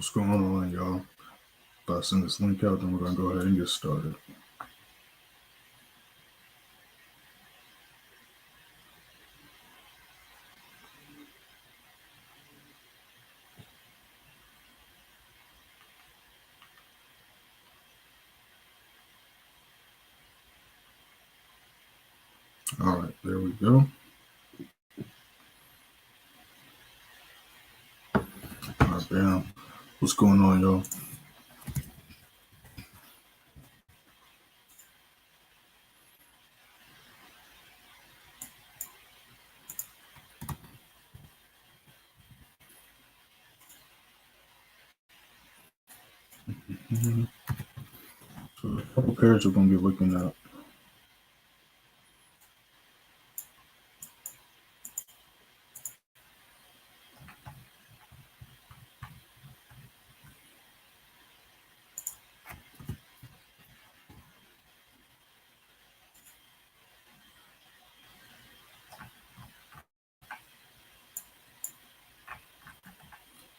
What's going on, y'all? If I send this link out, then we're going to go ahead and get started. All right, there we go. All right, bam. What's going on, y'all? So a couple pairs we're going to be looking at.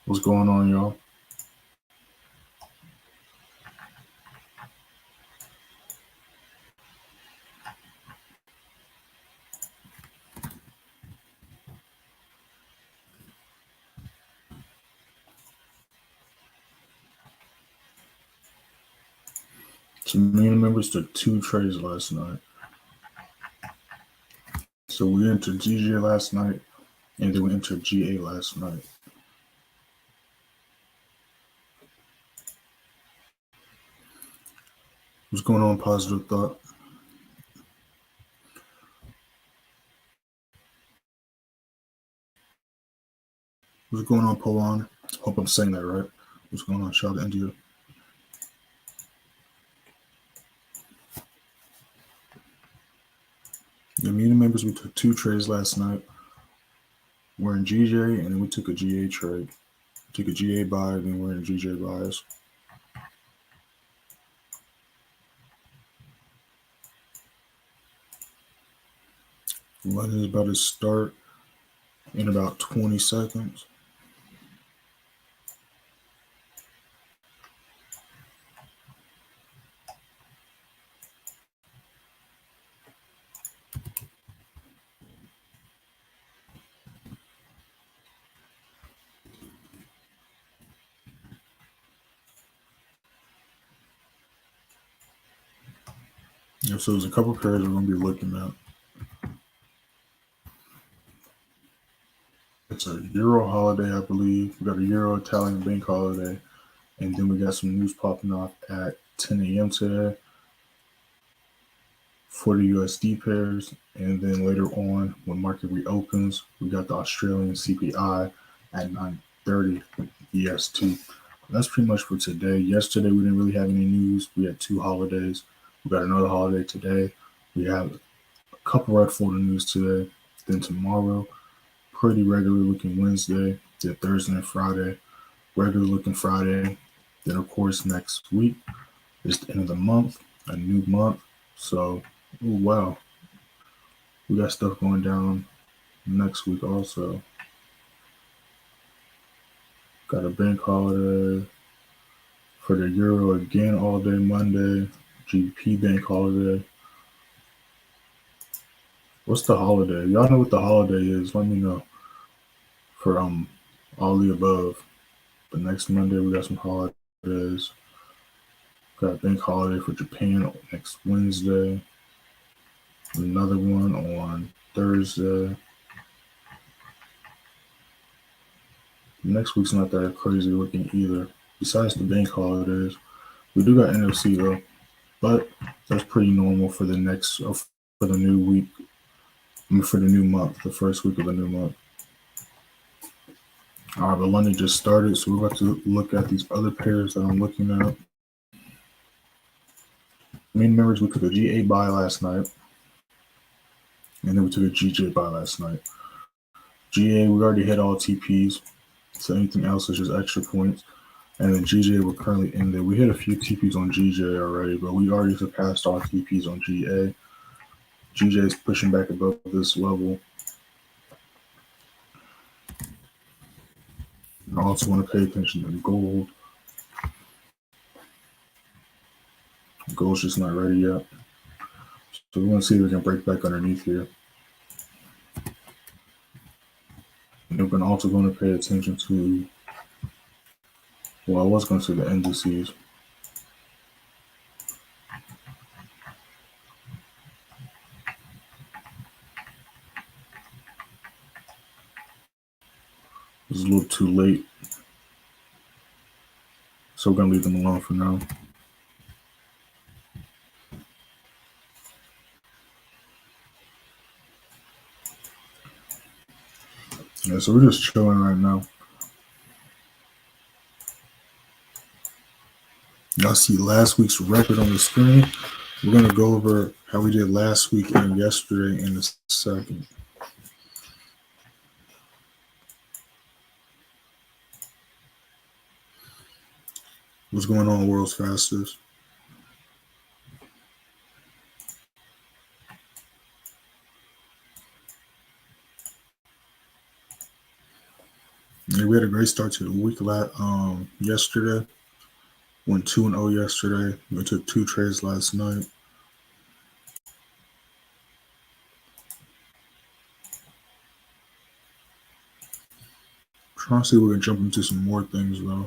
What's going on, y'all? So me and members took 2 trades last night. So we entered GJ last night, and then we entered GA last night. What's going on, Positive Thought? What's going on, Polan? Hope I'm saying that right. What's going on, shout out to India? The meeting members, we took 2 trades last night. We're in GJ, and then we took a GA trade. Took a GA buy, then we're in GJ buys. Run is about to start in about 20 seconds. Yeah, so there's a couple pairs we're going to be looking at. It's a Euro holiday, I believe. We got a Euro Italian bank holiday. And then we got some news popping off at 10 a.m. today for the USD pairs. And then later on, when market reopens, we got the Australian CPI at 9:30 EST. That's pretty much for today. Yesterday, we didn't really have any news. We had 2 holidays. We got another holiday today. We have a couple red folder news today. Then tomorrow, pretty regular looking Wednesday. Then Thursday and Friday, regular looking Friday. Then, of course, next week is the end of the month, a new month. So, oh, wow. We got stuff going down next week also. Got a bank holiday for the Euro again all day Monday. GBP bank holiday. What's the holiday? Y'all know what the holiday is. Let me know for all the above. But next Monday we got some holidays. Got a bank holiday for Japan next Wednesday. Another one on Thursday. Next week's not that crazy looking either. Besides the bank holidays, we do got NFC though, but that's pretty normal for the next for the new week. I mean, for the new month, the first week of the new month. All right, but London just started, so we're about to look at these other pairs that I'm looking at. Main members, we took a GA buy last night, and then we took a GJ buy last night. GA, we already hit all TPs, so anything else is just extra points. And then GJ, we're currently in there. We hit a few TPs on GJ already, but we already surpassed all TPs on GA. GJ is pushing back above this level. I also want to pay attention to gold. Gold's just not ready yet. So we want to see if we can break back underneath here. And we're also going to pay attention to, well, I was going to say the indices. It's a little too late. So we're going to leave them alone for now. Yeah, so we're just chilling right now. Y'all see last week's record on the screen. We're going to go over how we did last week and yesterday in a second. What's going on, world's fastest? Yeah, we had a great start to the week yesterday. Went 2-0 yesterday. We took 2 trades last night. Trying to see if we can jump into some more things though.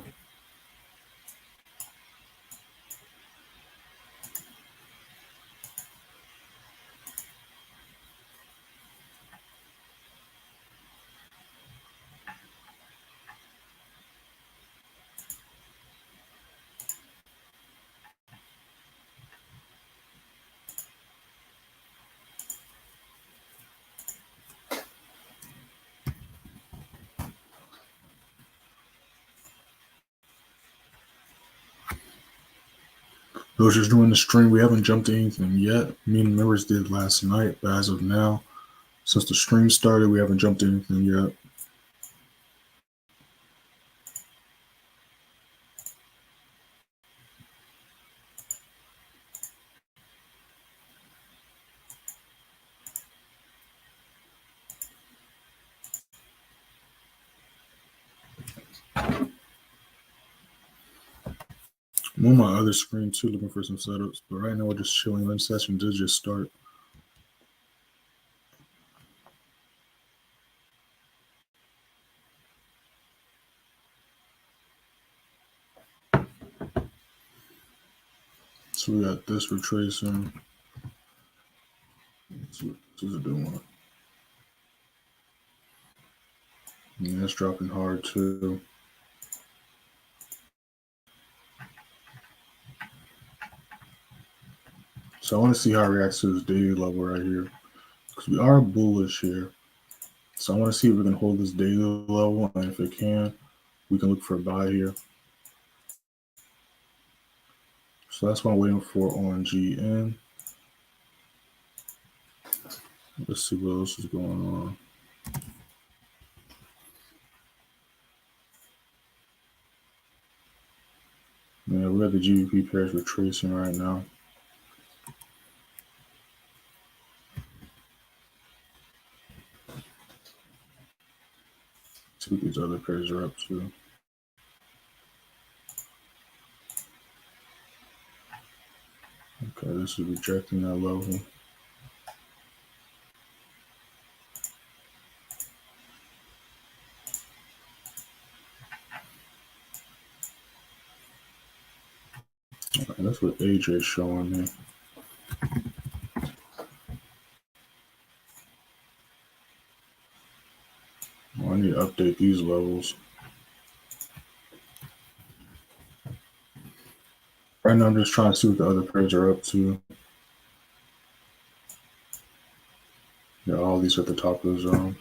I was just doing the stream. We haven't jumped anything yet. Me and members did last night, but as of now, since the stream started, we haven't jumped anything yet. I'm on my other screen too, looking for some setups, but right now we're just chilling. One session did just start. So we got this retracing. Let's see what this is doing. Yeah, it's dropping hard too. So I want to see how it reacts to this daily level right here, because we are bullish here. So I want to see if we can hold this daily level, and if it can, we can look for a buy here. So that's what I'm waiting for on GN. Let's see what else is going on. Yeah, we got the GBP pairs retracing right now. See what these other pairs are up to. Okay, this is rejecting that level. Okay, that's what AJ is showing me. Well, I need to update these levels. Right now, I'm just trying to see what the other pairs are up to. Yeah, all these are at the top of the zone.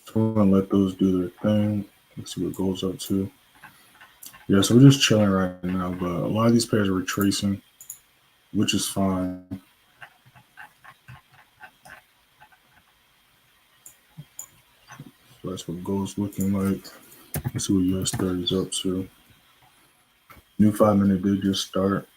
So I'm gonna let those do their thing. Let's see what goes up to. Yeah, so we're just chilling right now, but a lot of these pairs are retracing, which is fine. So that's what gold's looking like. Let's see what US30 is up to. New 5-minute did just start.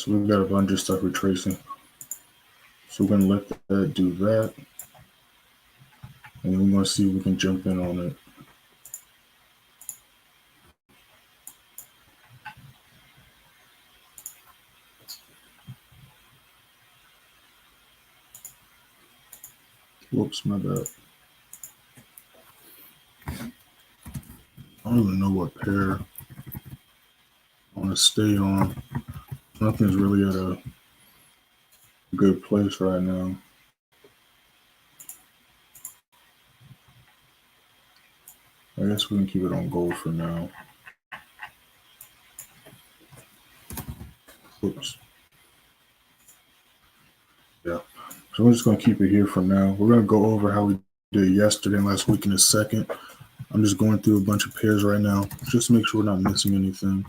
So we've got a bunch of stuff retracing. So we're going to let that do that. And then we're going to see if we can jump in on it. Whoops, my bad. I don't even know what pair I want to stay on. Nothing's really at a good place right now. I guess we can keep it on gold for now. Oops. Yeah. So we're just going to keep it here for now. We're going to go over how we did yesterday and last week in a second. I'm just going through a bunch of pairs right now, just to make sure we're not missing anything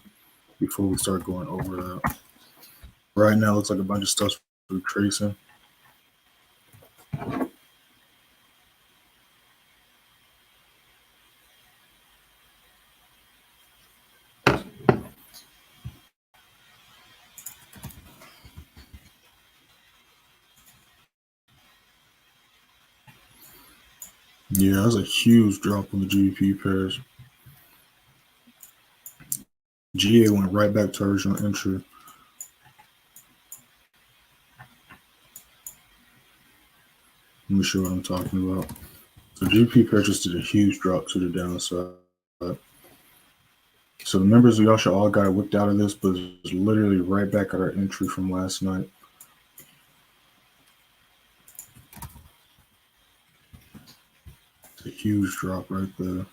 before we start going over that. Right now, it looks like a bunch of stuff's retracing. Yeah, that's a huge drop on the GBP pairs. GA went right back to original entry. Let me show what I'm talking about. So GBP pair just did a huge drop to the downside. So the members of y'all should all got whipped out of this, but it's literally right back at our entry from last night. It's a huge drop right there.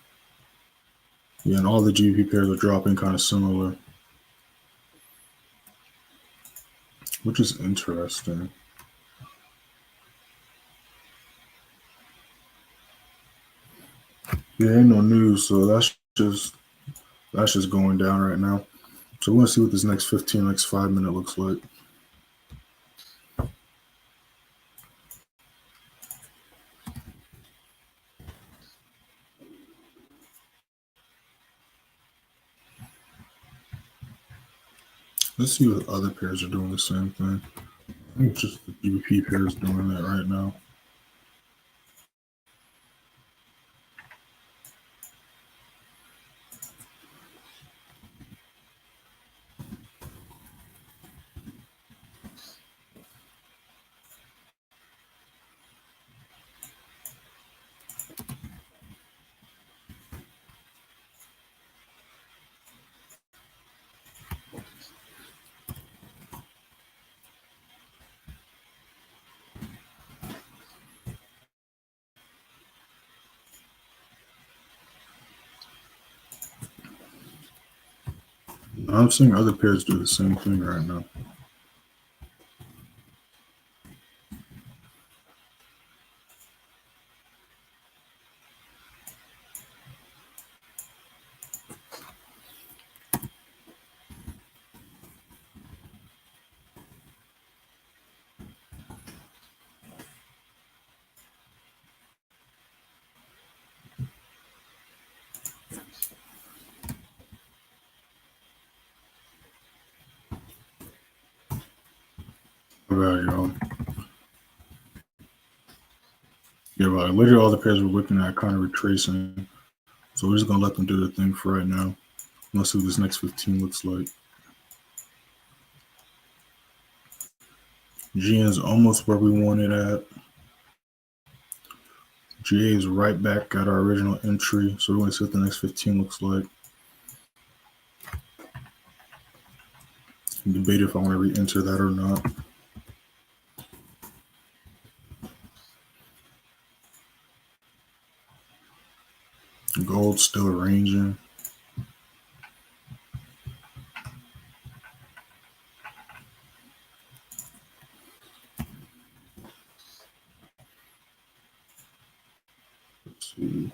Yeah, and all the GBP pairs are dropping kind of similar, which is interesting. Yeah, ain't no news, so that's just going down right now. So we're gonna see what this next 5 minute looks like. Let's see what other pairs are doing the same thing. I think just the GBP pair is doing that right now. I'm seeing other pairs do the same thing right now. All right, y'all. Yeah, but literally all the pairs we're looking at kind of retracing. So we're just gonna let them do their thing for right now. Let's see what this next 15 looks like. GN is almost where we want it at. GA is right back at our original entry. So we're going to see what the next 15 looks like. Debate if I want to re-enter that or not. Gold still ranging. Let's see.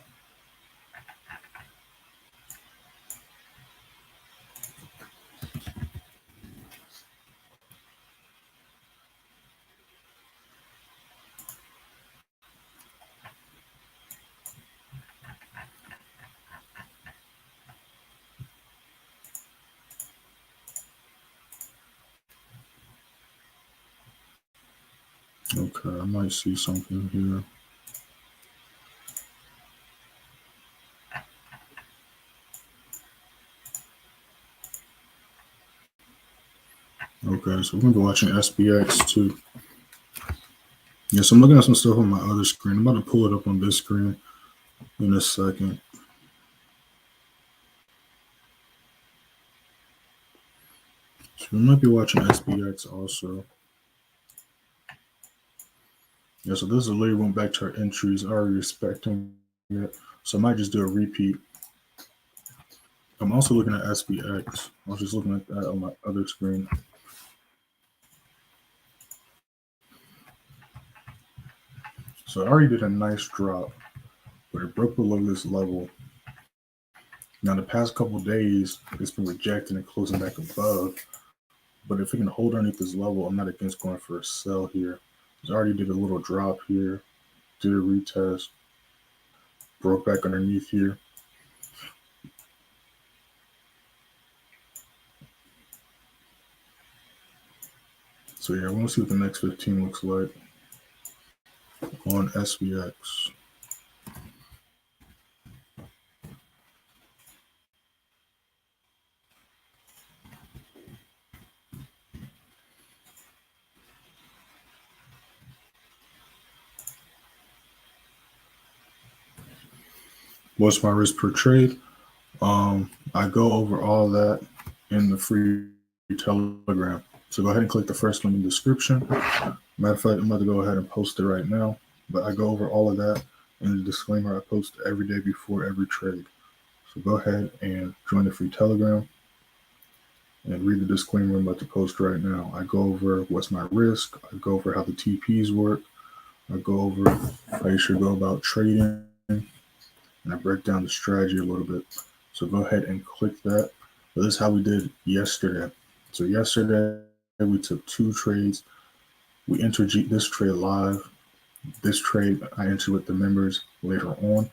Okay, I might see something here. Okay, so we're gonna be watching SPX too. Yeah, so I'm looking at some stuff on my other screen. I'm about to pull it up on this screen in a second. So we might be watching SPX also. Yeah, so this is literally went back to our entries. I already expecting it. So I might just do a repeat. I'm also looking at SPX. I was just looking at that on my other screen. So I already did a nice drop, but it broke below this level. Now the past couple days, it's been rejecting and closing back above. But if it can hold underneath this level, I'm not against going for a sell here. I already did a little drop here, did a retest, broke back underneath here. So yeah, I want to see what the next 15 looks like on SPX. What's my risk per trade? I go over all that in the free Telegram. So go ahead and click the first link in the description. Matter of fact, I'm about to go ahead and post it right now. But I go over all of that in the disclaimer I post every day before every trade. So go ahead and join the free Telegram and read the disclaimer I'm about to post right now. I go over what's my risk. I go over how the TPs work. I go over how you should go about trading. And I break down the strategy a little bit. So go ahead and click that. But this is how we did yesterday. So yesterday we took 2 trades. We entered this trade live. This trade I entered with the members later on.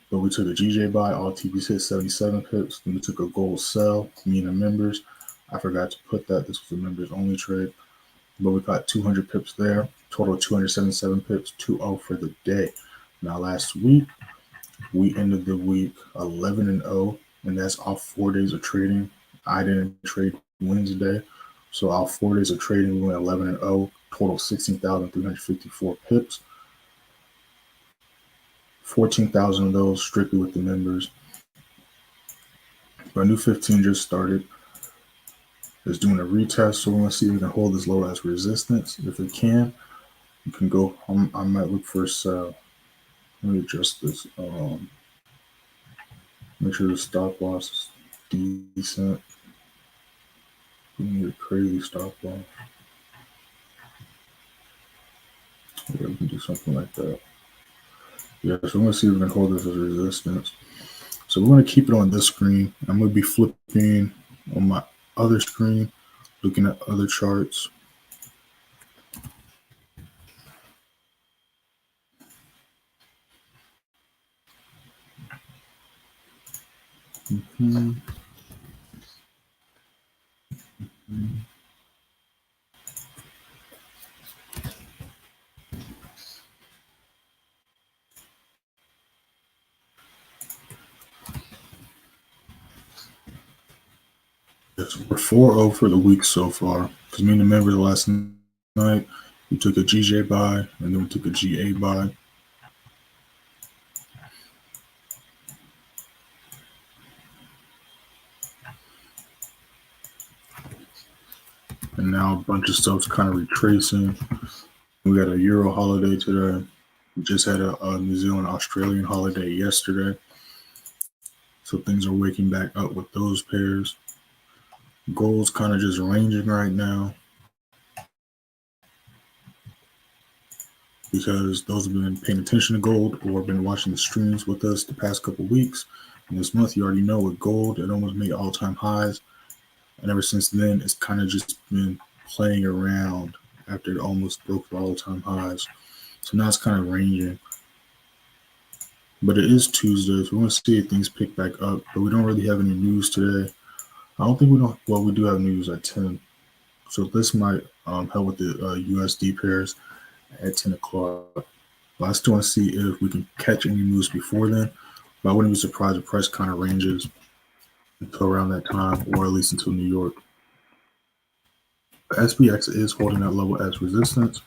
But we took a GBPJPY, all TPs hit 77 pips. Then we took a gold sell, me and the members. I forgot to put that. This was a members only trade. But we got 200 pips there. Total 277 pips, 2-0 for the day. Now last week, we ended the week 11-0, and that's off 4 days of trading. I didn't trade Wednesday, so off 4 days of trading, we went 11-0, total 16,354 pips. 14,000 of those strictly with the members. But a new 15 just started. It's doing a retest, so we're going to see if we can hold as low as resistance. If it can, you can go. I might look for a sell. Let me adjust this. Make sure the stop loss is decent. We need a crazy stop loss. Yeah, we can do something like that. Yeah, so I'm going to see if we can hold this as resistance. So we're going to keep it on this screen. I'm going to be flipping on my other screen, looking at other charts. Yes, we're 4-0 for the week so far. Because me and the members last night, we took a GJ buy and then we took a GA buy. And now a bunch of stuff's kind of retracing. We got a Euro holiday today. We just had a New Zealand Australian holiday yesterday. So things are waking back up with those pairs. Gold's kind of just ranging right now because those have been paying attention to gold or been watching the streams with us the past couple weeks. And this month, you already know with gold, it almost made all-time highs. And ever since then, it's kind of just been playing around after it almost broke the all-time highs. So now it's kind of ranging. But it is Tuesday, so we want to see if things pick back up. But we don't really have any news today. I don't think we don't. Well, we do have news at 10. So this might help with the USD pairs. at 10 o'clock. But I still want to see if we can catch any moves before then. But I wouldn't be surprised if price kind of ranges until around that time, or at least until New York. But SPX is holding that level as resistance.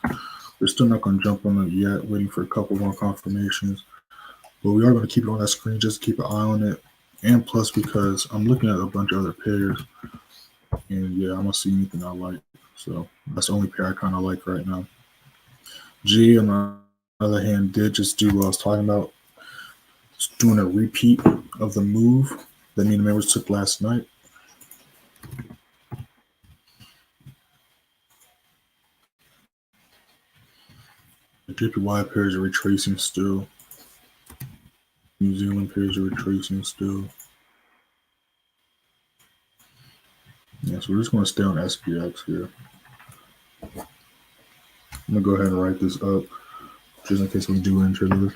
We're still not going to jump on it yet, waiting for a couple more confirmations. But we are going to keep it on that screen, just keep an eye on it. And plus, because I'm looking at a bunch of other pairs, and yeah, I'm going to see anything I like. So that's the only pair I kind of like right now. G, on the other hand, did just do what I was talking about. It's doing a repeat of the move that me and the members took last night. The JPY pairs are retracing still. New Zealand pairs are retracing still. Yeah, so we're just going to stay on SPX here. I'm going to go ahead and write this up just in case we do enter this.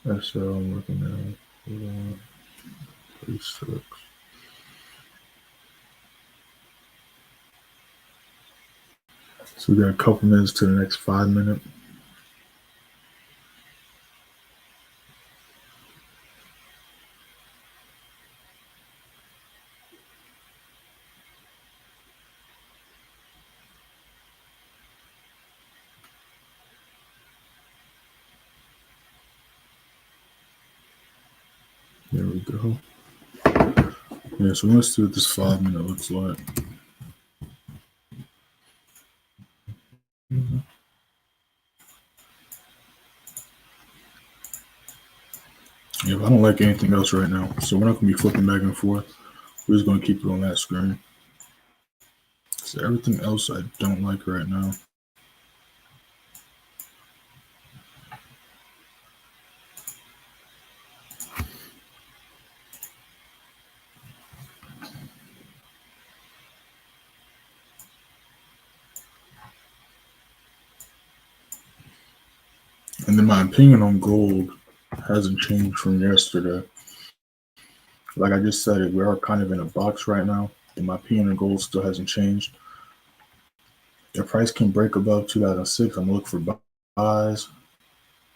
That's how I'm looking at. Hold on. 36. So we got a couple minutes to the next 5 minutes. There we go. Yeah, so let's see what this 5 minute looks like. Yeah, I don't like anything else right now, so we're not going to be flipping back and forth. We're just going to keep it on that screen. So everything else I don't like right now. And then my opinion on gold hasn't changed from yesterday. Like I just said, we are kind of in a box right now, and my opinion on gold still hasn't changed. If price can break above 2006, I'm going to look for buys.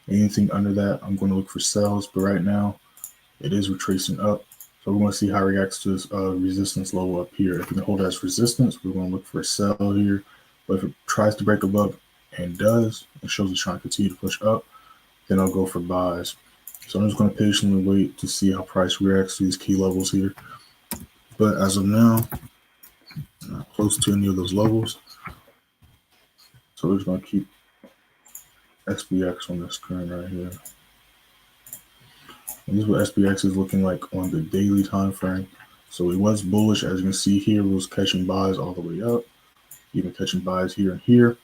Anything under that, I'm going to look for sells. But right now, it is retracing up. So we're going to see how it reacts to this resistance level up here. If we can hold it as resistance, we're going to look for a sell here. But if it tries to break above and does, and shows it's trying to continue to push up, then I'll go for buys. So I'm just going to patiently wait to see how price reacts to these key levels here. But as of now, not close to any of those levels. So we're just going to keep SPX on the screen right here. And this is what SPX is looking like on the daily time frame. So it was bullish, as you can see here, it was catching buys all the way up, even catching buys here and here.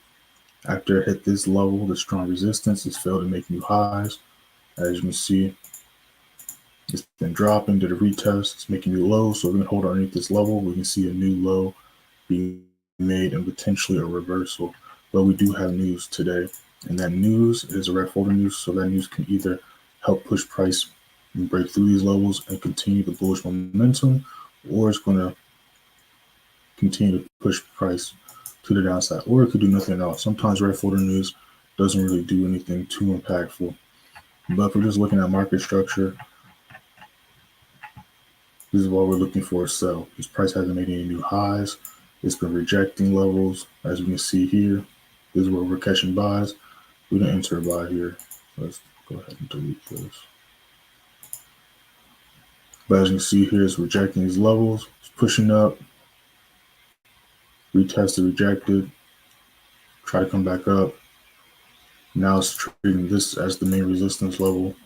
After it hit this level, the strong resistance, it's failed to make new highs. As you can see, it's been dropping, did a retest, it's making new lows. So we're going to hold underneath this level. We can see a new low being made and potentially a reversal. But we do have news today, and that news is a red folder news. So that news can either help push price and break through these levels and continue the bullish momentum, or it's going to continue to push price to the downside, or it could do nothing at all. Sometimes red folder news doesn't really do anything too impactful. But if we're just looking at market structure, this is what we're looking for: a sell. This price hasn't made any new highs. It's been rejecting levels, as we can see here. This is where we're catching buys. We didn't enter a buy here. Let's go ahead and delete this. But as you can see here, it's rejecting these levels. It's pushing up. Retested, rejected. Try to come back up. Now it's treating this as the main resistance level.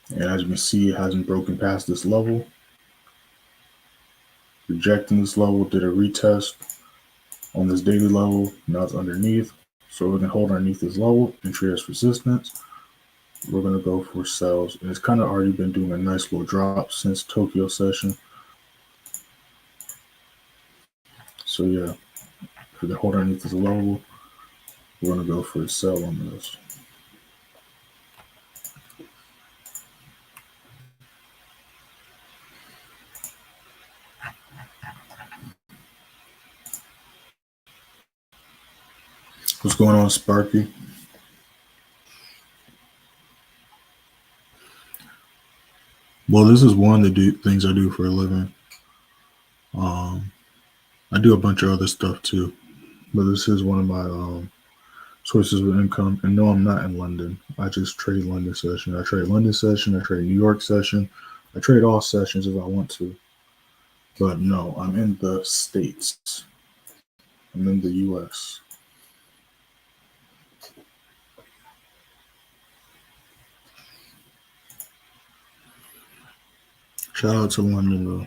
And as you can see, it hasn't broken past this level. Rejecting this level, did a retest on this daily level. Now it's underneath. So we're going to hold underneath this level and treat as resistance. We're going to go for sells. And it's kind of already been doing a nice little drop since Tokyo session. So yeah, if we can hold underneath this level, we're going to go for a sell on this. What's going on, Sparky? Well, this is one of the things I do for a living. I do a bunch of other stuff too, but this is one of my sources of income. And no, I'm not in London. I just trade London session. I trade London session. I trade New York session. I trade all sessions if I want to. But no, I'm in the States. I'm in the US. Shout out to London though.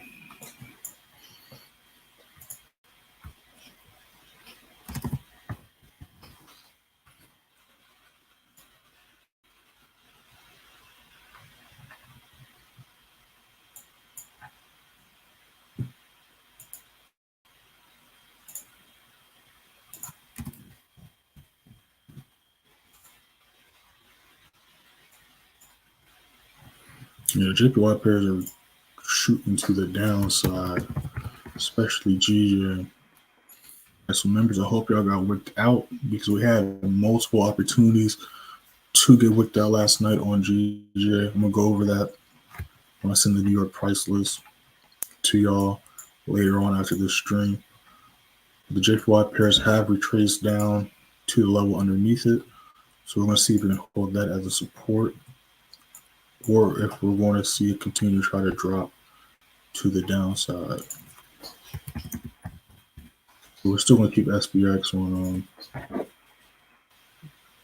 Yeah, JPY pairs are shooting to the downside, especially GJ. So members, I hope y'all got wicked out because we had multiple opportunities to get wicked out last night on GJ. I'm gonna go over that when I send the New York price list to y'all later on after this stream. The JPY pairs have retraced down to the level underneath it, so we're gonna see if we can hold that as a support, or if we're going to see it continue to try to drop to the downside. But we're still going to keep SPX on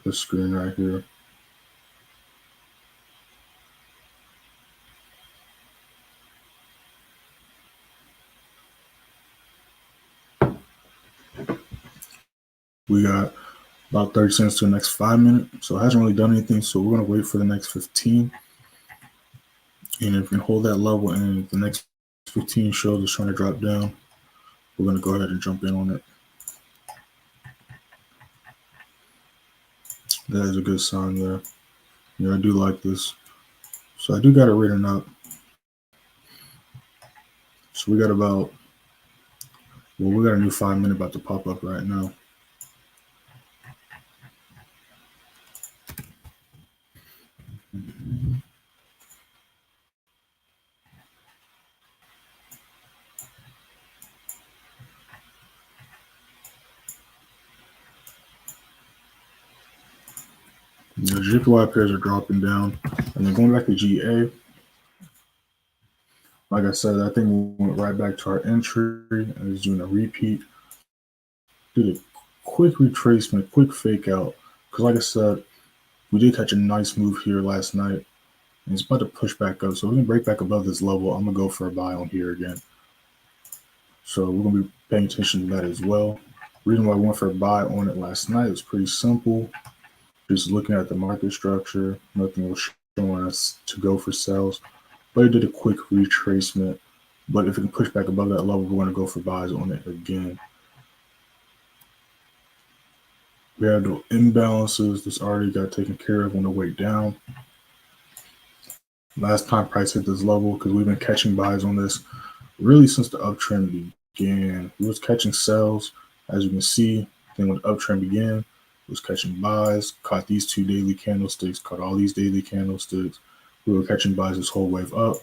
the screen right here. We got about 30 cents to the next 5 minutes, so it hasn't really done anything, so we're going to wait for the next 15. And if we can hold that level and the next 15 shows it's trying to drop down, we're going to go ahead and jump in on it. That is a good sign there. Yeah, I do like this. So I do got it written up. So we got about, well, we got a new 5 minute about to pop up right now. The GPY pairs are dropping down. And then going back to GA, like I said, I think we went right back to our entry and is doing a repeat. Did a quick retracement, quick fake out. Because like I said, we did catch a nice move here last night. And it's about to push back up. So we're going to break back above this level. I'm going to go for a buy on here again. So we're going to be paying attention to that as well. Reason why I went for a buy on it last night is pretty simple. Just looking at the market structure, nothing was showing us to go for sales. But it did a quick retracement. But if it can push back above that level, we're going to go for buys on it again. We had the imbalances. This already got taken care of on the way down. Last time price hit this level, because we've been catching buys on this really since the uptrend began. We was catching sells, as you can see. Then when the uptrend began, it was catching buys, caught these 2 daily candlesticks, caught all these daily candlesticks. We were catching buys this whole wave up.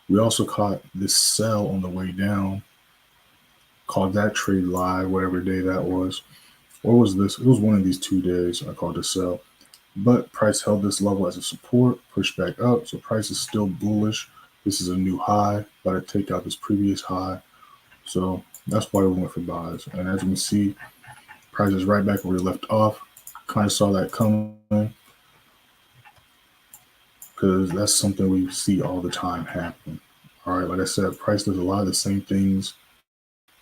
We also caught this sell on the way down, called that trade live, whatever day that was. Or was this? It was one of these 2 days I called a sell. But price held this level as a support, pushed back up. So price is still bullish. This is a new high, but I take out this previous high. So that's why we went for buys. And as you can see, price is right back where we left off. Kind of saw that coming because that's something we see all the time happen. All right, like I said, price does a lot of the same things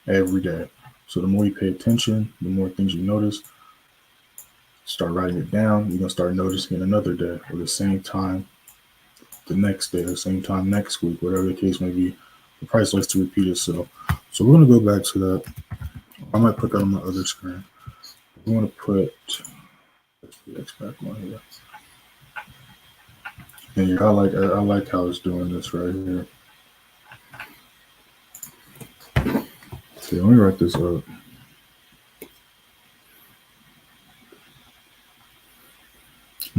every day. So the more you pay attention, the more things you notice. Start writing it down. You're going to start noticing it another day or the same time the next day, the same time next week, whatever the case may be. The price likes to repeat itself. So we're going to go back to that. I might put that on my other screen. We want to put SPX back on here. And I like how it's doing this right here. Okay, let me write this up.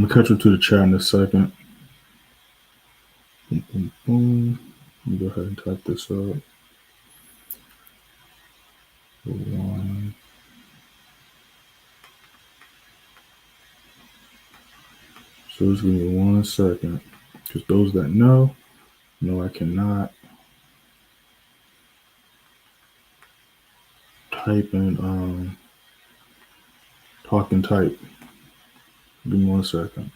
gonna catch up to the chat in a second. Boom, boom, boom. Let me go ahead and type this up. One. So just give me 1 second. Because those that know I cannot type and talk and type. Give me 1 second.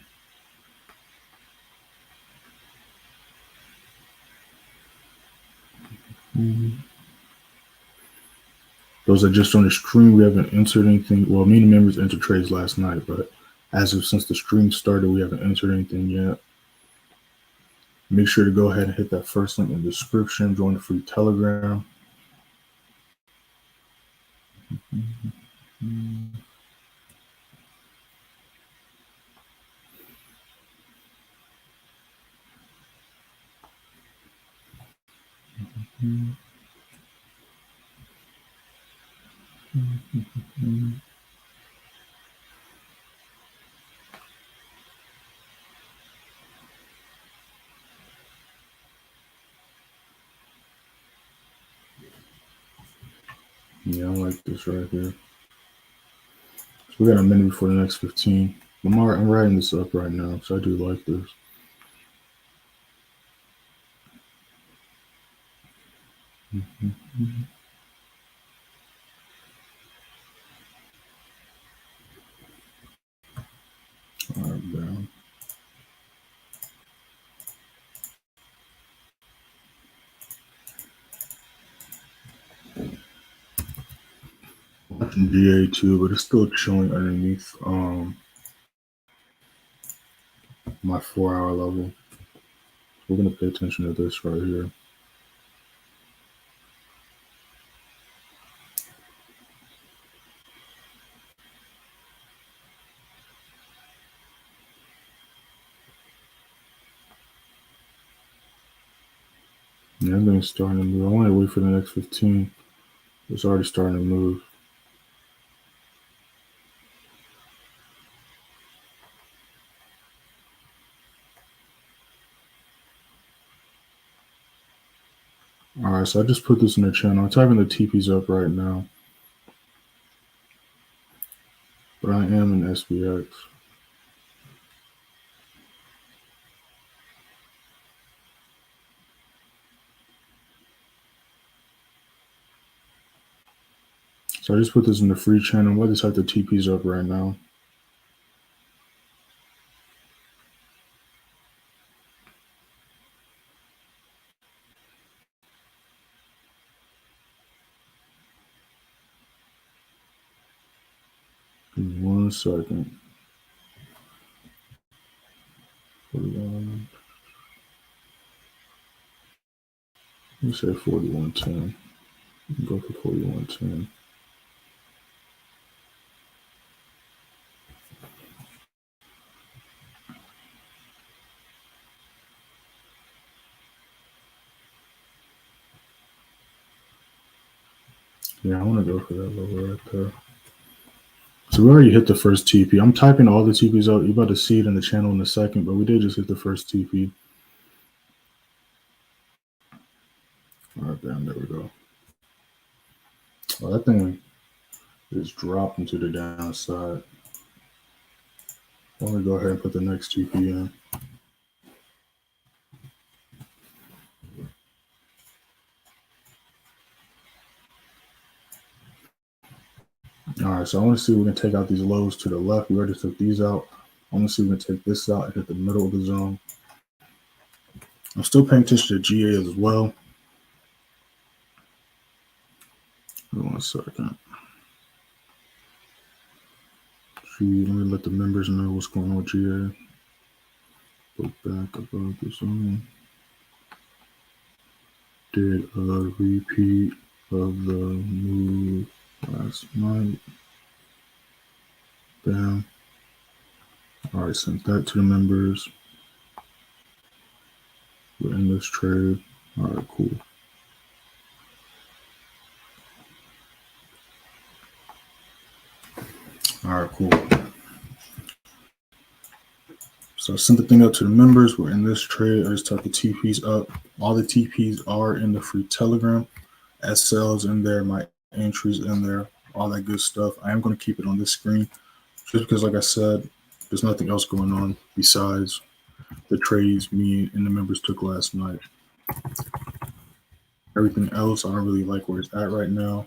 Those that just on the stream, we haven't entered anything. Well, me and the members entered trades last night, but since the stream started, we haven't entered anything yet. Make sure to go ahead and hit that first link in the description. Join the free Telegram. Yeah, I like this right here. So we got a minute before the next 15. I'm writing this up right now, so I do like this. All right, down. GA2, but it's still chilling underneath my 4-hour level. We're gonna pay attention to this right here. Yeah, I think it's starting to move. I want to wait for the next 15. It's already starting to move. All right, so I just put this in the channel. I'm typing the TPs up right now, but I am in SPX. So I just put this in the free channel. I'm going to type the TPs up right now. Give me 1 second. 41. Let me say 4110. Go for 4110. Yeah, I want to go for that level right there. So we already hit the first TP. I'm typing all the TPs out. You're about to see it in the channel in a second, but we did just hit the first TP. All right, damn, there we go. Oh, that thing is dropping to the downside. Let me go ahead and put the next TP in. All right, so I want to see if we can take out these lows to the left. We already took these out. I want to see if we can take this out and hit the middle of the zone. I'm still paying attention to GA as well. Hold on 1 second. Let me let the members know what's going on with GA. Go back above the zone. Did a repeat of the move last night. Bam. All right, sent that to the members. We're in this trade. All right, cool. All right, cool. So I sent the thing up to the members. We're in this trade. I just took the TPs up. All the TPs are in the free Telegram. SL's in there, my entries in there, all that good stuff. I am going to keep it on this screen just because, like I said, there's nothing else going on besides the trades me and the members took last night. Everything else, I don't really like where it's at right now.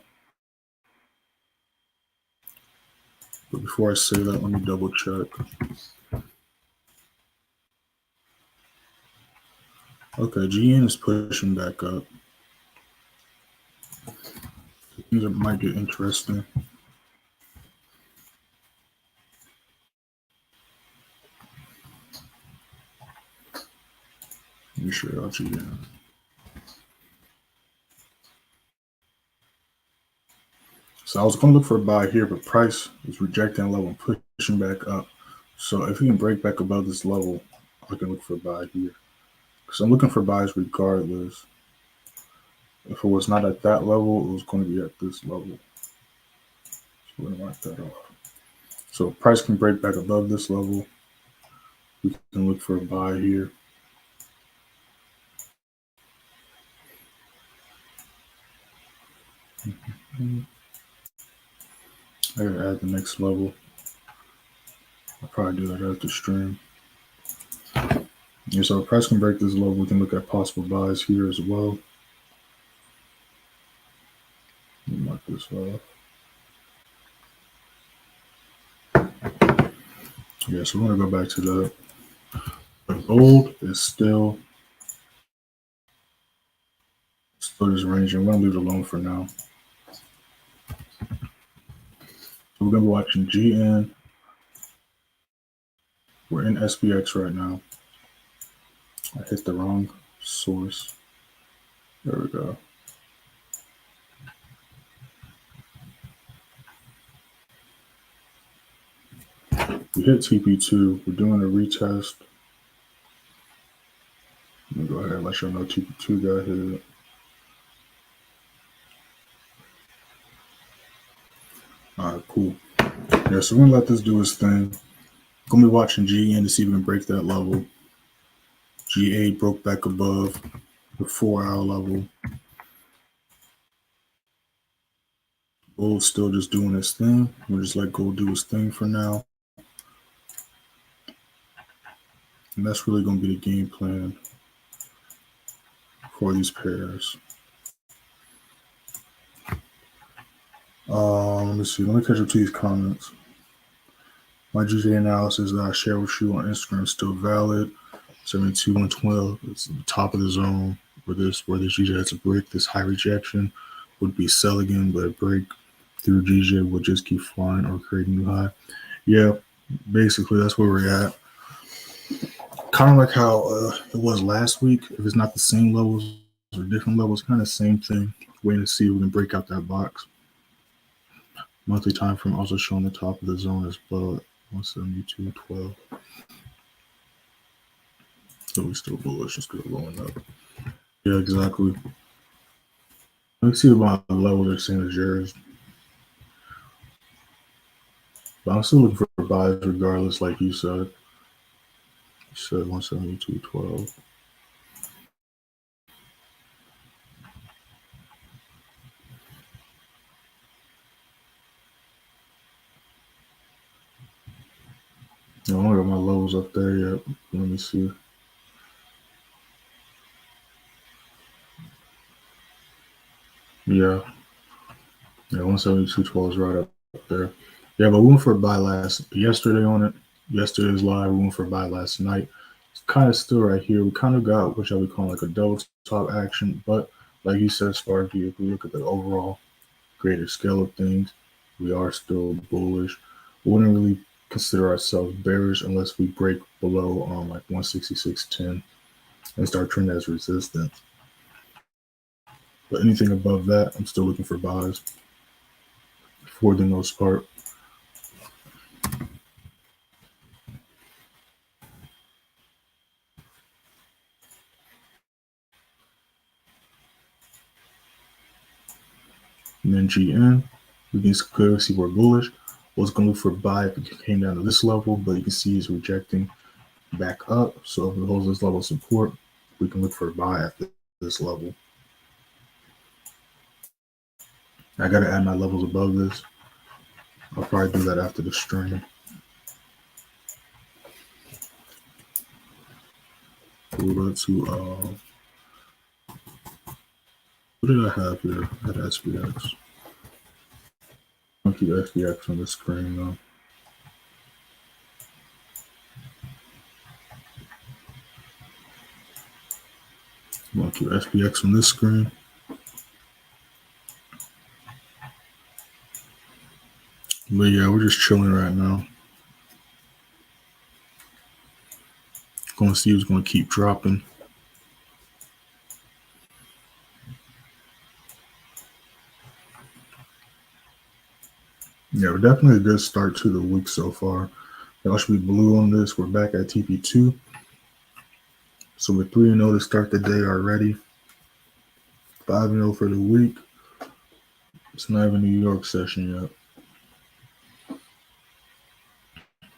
But before I say that, let me double check. Okay, GN is pushing back up. Things might get interesting. Let me show y'all GN. So I was going to look for a buy here, but price is rejecting level and pushing back up. So if we can break back above this level, I can look for a buy here. Because I'm looking for buys regardless. If it was not at that level, it was going to be at this level. So we're going to mark that off. So if price can break back above this level, we can look for a buy here. I gotta add the next level. I'll probably do that after stream. Yeah, so if price can break this level, we can look at possible buys here as well. Let me mark this off. Yeah, so we're gonna go back to that. But gold is still just ranging. We're gonna leave it alone for now. So we're gonna be watching GN. We're in SPX right now. I hit the wrong source. There we go. We hit TP2. We're doing a retest. Let me go ahead and let you know TP2 got hit. All right, cool. Yeah, so we're gonna let this do its thing. Gonna be watching GN to see if we can break that level. GA broke back above the 4-hour level. Gold's still just doing its thing. We'll just let gold do its thing for now. And that's really gonna be the game plan for these pairs. Let me see. Let me catch up to these comments. My GJ analysis that I share with you on Instagram is still valid. 72-112. It's the top of the zone where this GJ has a break. This high rejection would be sell again, but a break through GJ would just keep flying or create a new high. Yeah, basically that's where we're at. Kind of like how it was last week. If it's not the same levels or different levels, kind of same thing. Waiting to see if we can break out that box. Monthly time frame also showing the top of the zone as well at 172.12. So we're still bullish and still going up. Yeah, exactly. Let's see about the level they're saying is yours. But I'm still looking for buys regardless, like you said. You said 172.12. I don't got my lows up there yet. Let me see. Yeah. Yeah, 172.12 is right up there. Yeah, but we went for a buy yesterday on it. Yesterday's live, we went for a buy last night. It's kind of still right here. We kind of got what shall we call like a double top action, but like you said, Sparky, if we look at the overall greater scale of things, we are still bullish. We wouldn't really consider ourselves bearish unless we break below like 166.10 and start trending as resistance. But anything above that, I'm still looking for buys for the most part. And then GN, we can clearly see we're bullish. Was going to look for a buy if it came down to this level, but you can see it's rejecting back up. So if it holds this level of support, we can look for a buy at this level. I got to add my levels above this. I'll probably do that after the stream. We'll go to, what did I have here? I had SPX. I'll keep SPX on the screen though. I'm going to keep SPX on this screen. But yeah, we're just chilling right now. Going to see who's going to keep dropping. Yeah, we're definitely a good start to the week so far. Y'all should be blue on this. We're back at TP2. So we're 3-0 to start the day already. 5-0 for the week. It's not even New York session yet.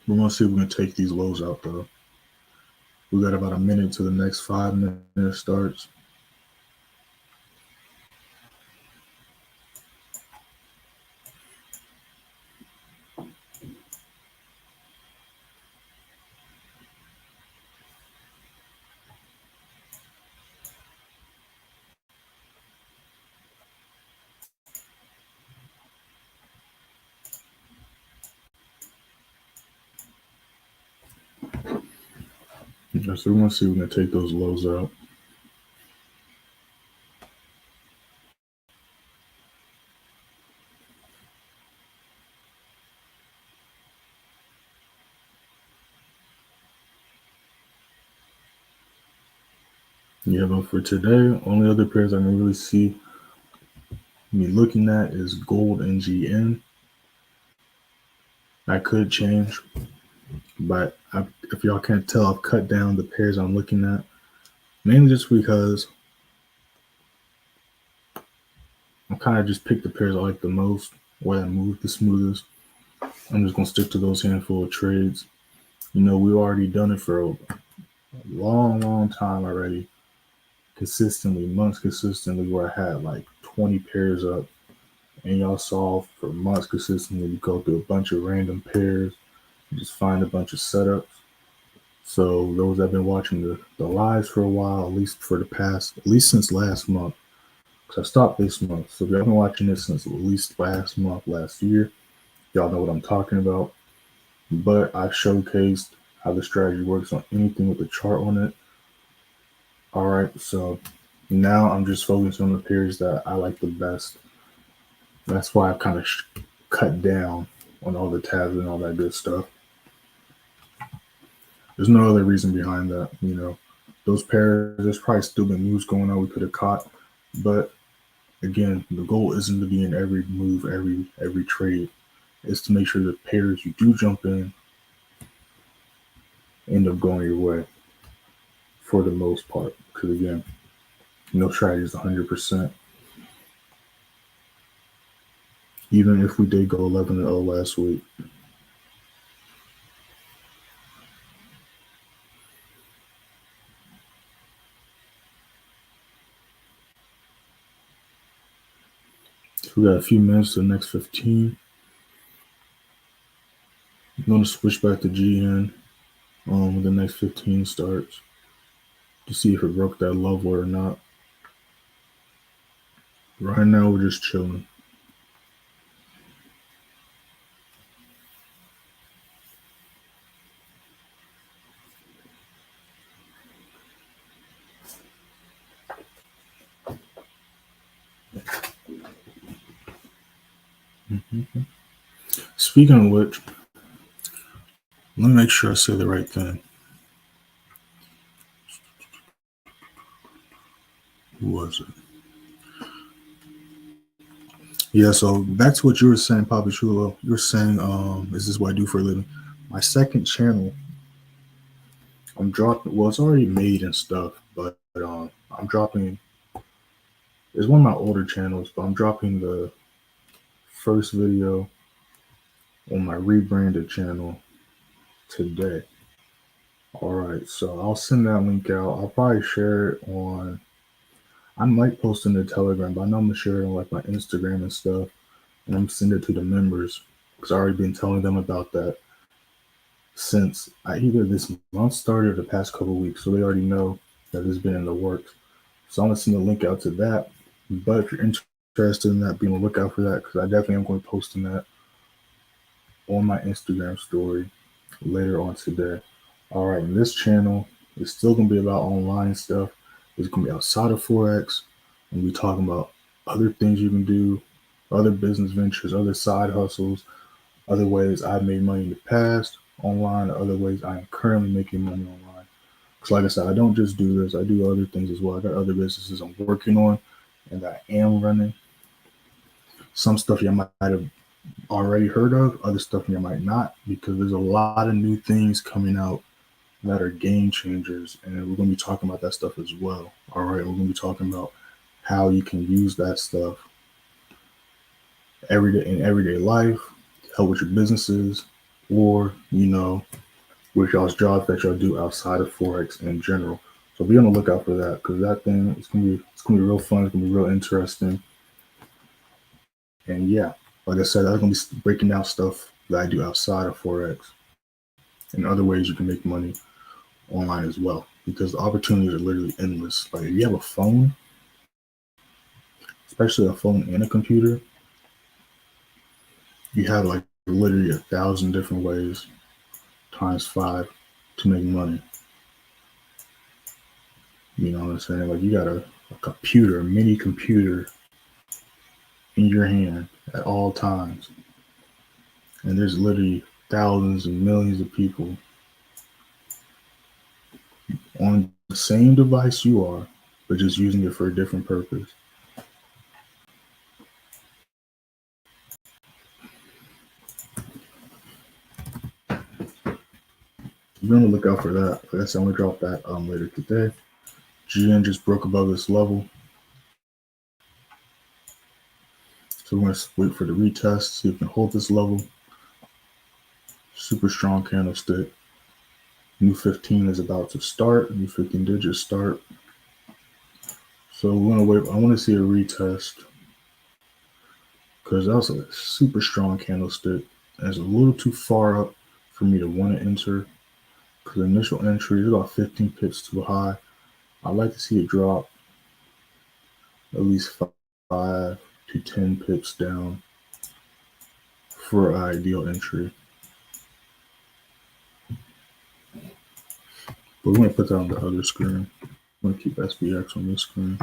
We're going to see if we can take these lows out though. We got about a minute to the next 5 minute starts. Yeah, so we're going to see if we can take those lows out. Yeah, but for today, only other pairs I can really see me looking at is gold and GN. I could change, but if y'all can't tell, I've cut down the pairs I'm looking at, mainly just because I kind of just picked the pairs I like the most, where I move the smoothest. I'm just going to stick to those handful of trades. You know, we've already done it for a long time already, consistently, months consistently, where I had like 20 pairs up. And y'all saw for months consistently, you go through a bunch of random pairs, just find a bunch of setups. So those that have been watching the lives for a while, at least since last month, because I stopped this month. So if y'all been watching this since at least last month, last year, y'all know what I'm talking about. But I've showcased how the strategy works on anything with the chart on it. All right, so now I'm just focusing on the pairs that I like the best. That's why I've kind of cut down on all the tabs and all that good stuff. There's no other reason behind that. You know, those pairs, there's probably still been moves going on we could have caught. But again, the goal isn't to be in every move, every trade. It's to make sure the pairs you do jump in end up going your way for the most part. Because again, no strategy is 100%. Even if we did go 11-0 last week. So we got a few minutes to the next 15. I'm going to switch back to GN when the next 15 starts to see if it broke that level or not. Right now, we're just chilling. Speaking of which, let me make sure I say the right thing. Who was it? Yeah, so back to what you were saying, Papa Chulo. You were saying, is this what I do for a living? My second channel, I'm dropping, well, it's already made and stuff, but I'm dropping, it's one of my older channels, but I'm dropping the first video on my rebranded channel today. All right, so I'll send that link out. I'll probably share it on. I might post in the Telegram, but I know I'm gonna share it on like my Instagram and stuff, and I'm gonna send it to the members because I've already been telling them about that since I either this month started or the past couple of weeks, so they already know that it's been in the works. So I'm gonna send a link out to that. But if you're interested in that, be on the lookout for that because I definitely am going to post in that on my Instagram story later on today. All right, and this channel is still going to be about online stuff. It's going to be outside of Forex, and we're talking about other things you can do, other business ventures, other side hustles, other ways I've made money in the past online, other ways I am currently making money online. Because like I said, I don't just do this, I do other things as well. I got other businesses I'm working on and that I am running. Some stuff you might have already heard of, other stuff you might not, because there's a lot of new things coming out that are game changers, and we're going to be talking about that stuff as well. All right, we're going to be talking about how you can use that stuff every day in everyday life, help with your businesses, or with y'all's jobs that y'all do outside of Forex in general. So be on the lookout for that because that thing it's gonna be real fun. It's gonna be real interesting. And yeah, like I said, I'm gonna be breaking down stuff that I do outside of Forex and other ways you can make money online as well. Because the opportunities are literally endless. Like if you have a phone, especially a phone and a computer, you have like literally 1,000 different ways times 5 to make money. You know what I'm saying? Like you got a computer, a mini computer in your hand at all times. And there's literally thousands and millions of people on the same device you are, but just using it for a different purpose. Be on the lookout for that. Like I said, I'm gonna drop that later today. GN just broke above this level. So we're gonna wait for the retest, see if we can hold this level. Super strong candlestick. New 15 is about to start. New 15 did just start. So we're gonna wait. I want to see a retest because that was a super strong candlestick. It's a little too far up for me to want to enter because the initial entry is about 15 pips too high. I'd like to see it drop at least 5 to 10 pips down for an ideal entry. But we're going to put that on the other screen. I'm going to keep SPX on this screen.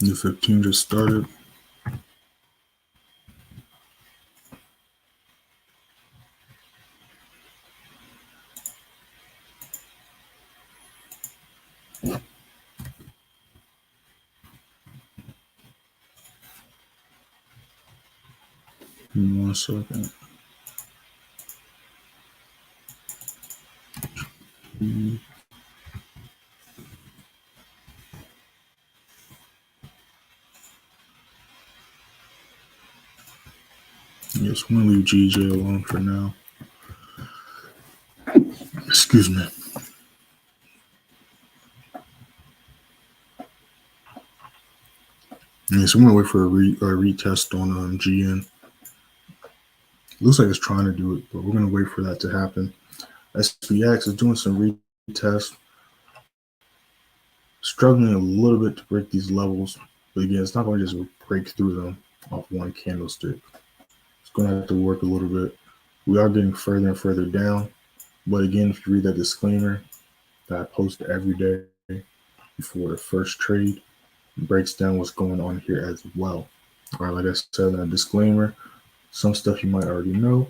New 15 just started. Give me 1 second. Yes, I'm going to leave GJ alone for now. Excuse me. Yes, I'm going to wait for a retest on GN. Looks like it's trying to do it, but we're going to wait for that to happen. SPX is doing some retest. Struggling a little bit to break these levels, but again, it's not going to just break through them off one candlestick. It's going to have to work a little bit. We are getting further and further down, but again, if you read that disclaimer that I post every day before the first trade, it breaks down what's going on here as well. All right, like I said in that disclaimer, some stuff you might already know,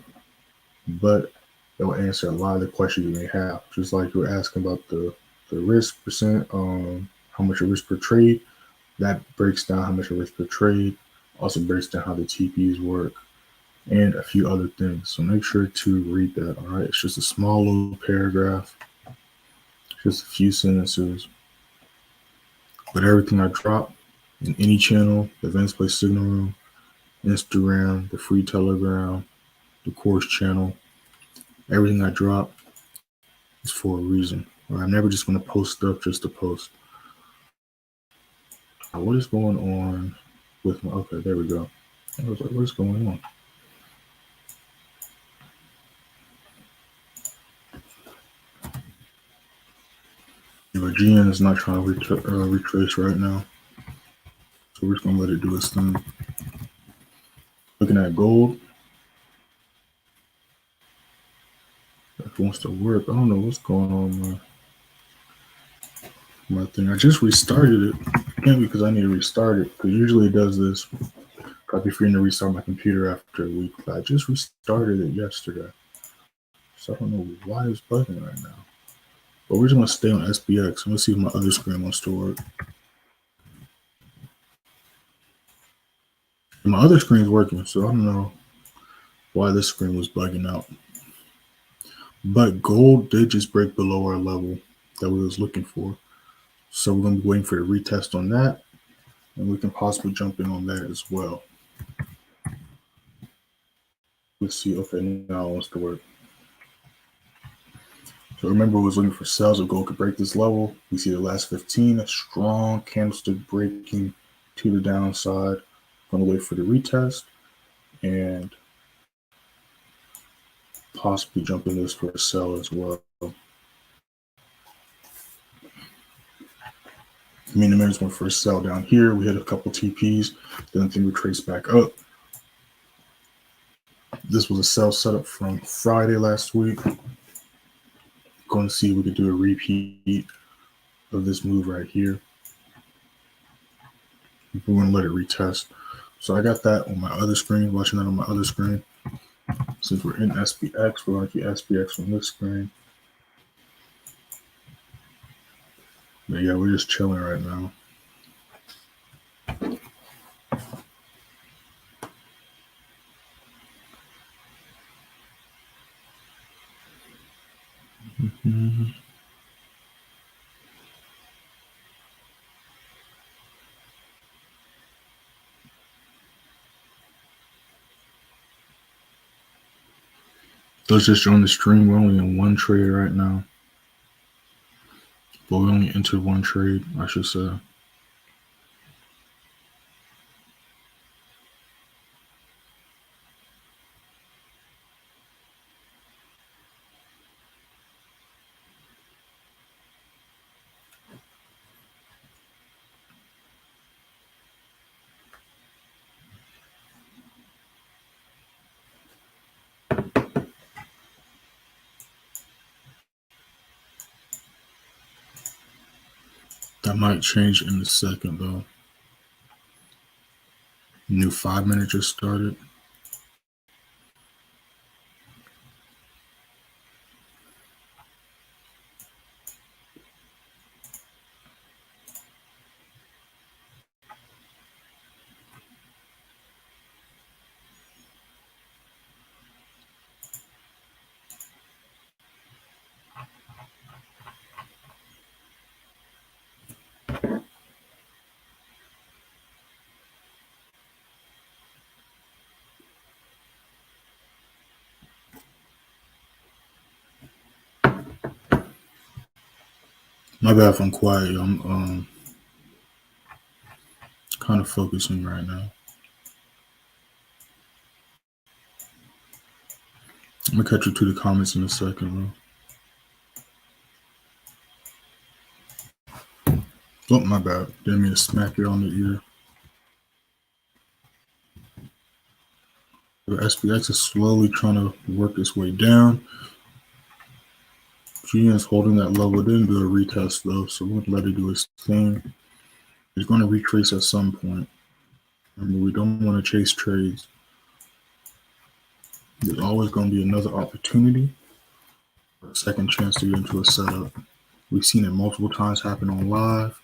but it will answer a lot of the questions you may have. Just like you were asking about the risk percent, how much a risk per trade, that breaks down how much a risk per trade, also breaks down how the TPs work, and a few other things. So make sure to read that. All right, it's just a small little paragraph, just a few sentences, but everything I drop in any channel, the Advanced Play Signal Room, Instagram, the Free Telegram, the Course channel. Everything I drop is for a reason. I'm never just going to post stuff just to post. What is going on with my, okay, there we go. I was like, what is going on? GN is not trying to retrace right now. So we're just going to let it do its thing. Looking at gold. If it wants to work, I don't know what's going on with my thing. I just restarted it. Can't because I need to restart it. Because usually it does this. I'd be free to restart my computer after a week. But I just restarted it yesterday. So I don't know why it's bugging right now. But we're just going to stay on SPX. I'm going to see if my other screen wants to work. And my other screen is working, so I don't know why this screen was bugging out. But gold did just break below our level that we was looking for. So we're going to be waiting for the retest on that. And we can possibly jump in on that as well. Let's see. Okay, now it wants to work. So remember, we was looking for sales. If gold could break this level, we see the last 15, a strong candlestick breaking to the downside. Going to wait for the retest and possibly jump in this for a sell as well. I mean, the minutes went for a sell down here. We hit a couple TPs. Then I think we traced back up. This was a sell setup from Friday last week. Going to see if we could do a repeat of this move right here. We're going to let it retest. So I got that on my other screen, watching that on my other screen. Since we're in SPX, we're going to keep SPX on this screen. But yeah, we're just chilling right now. Let's just join the stream. We're only in one trade right now. But we only entered one trade, I should say. That might change in a second, though. New 5 minute just started. My bad if I'm quiet. I'm kind of focusing right now. I'm gonna catch you to the comments in a second, bro. Oh, my bad. Didn't mean to smack you on the ear. The SPX is slowly trying to work its way down. GN is holding that level. It didn't do a retest though, so we're gonna let it do its thing. It's going to retrace at some point. Remember, we don't want to chase trades. There's always going to be another opportunity, a second chance to get into a setup. We've seen it multiple times happen on live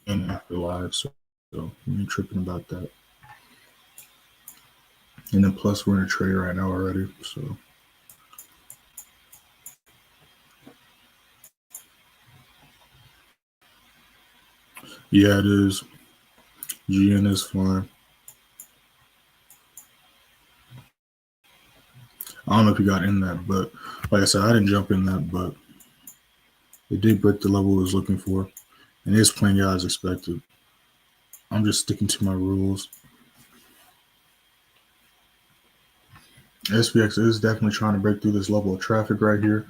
and after live, so we ain't tripping about that. And then plus we're in a trade right now already, so. Yeah, it is. GN is fine. I don't know if you got in that, but like I said, I didn't jump in that, but it did break the level it was looking for, and it's playing out as expected. I'm just sticking to my rules. SPX is definitely trying to break through this level of traffic right here.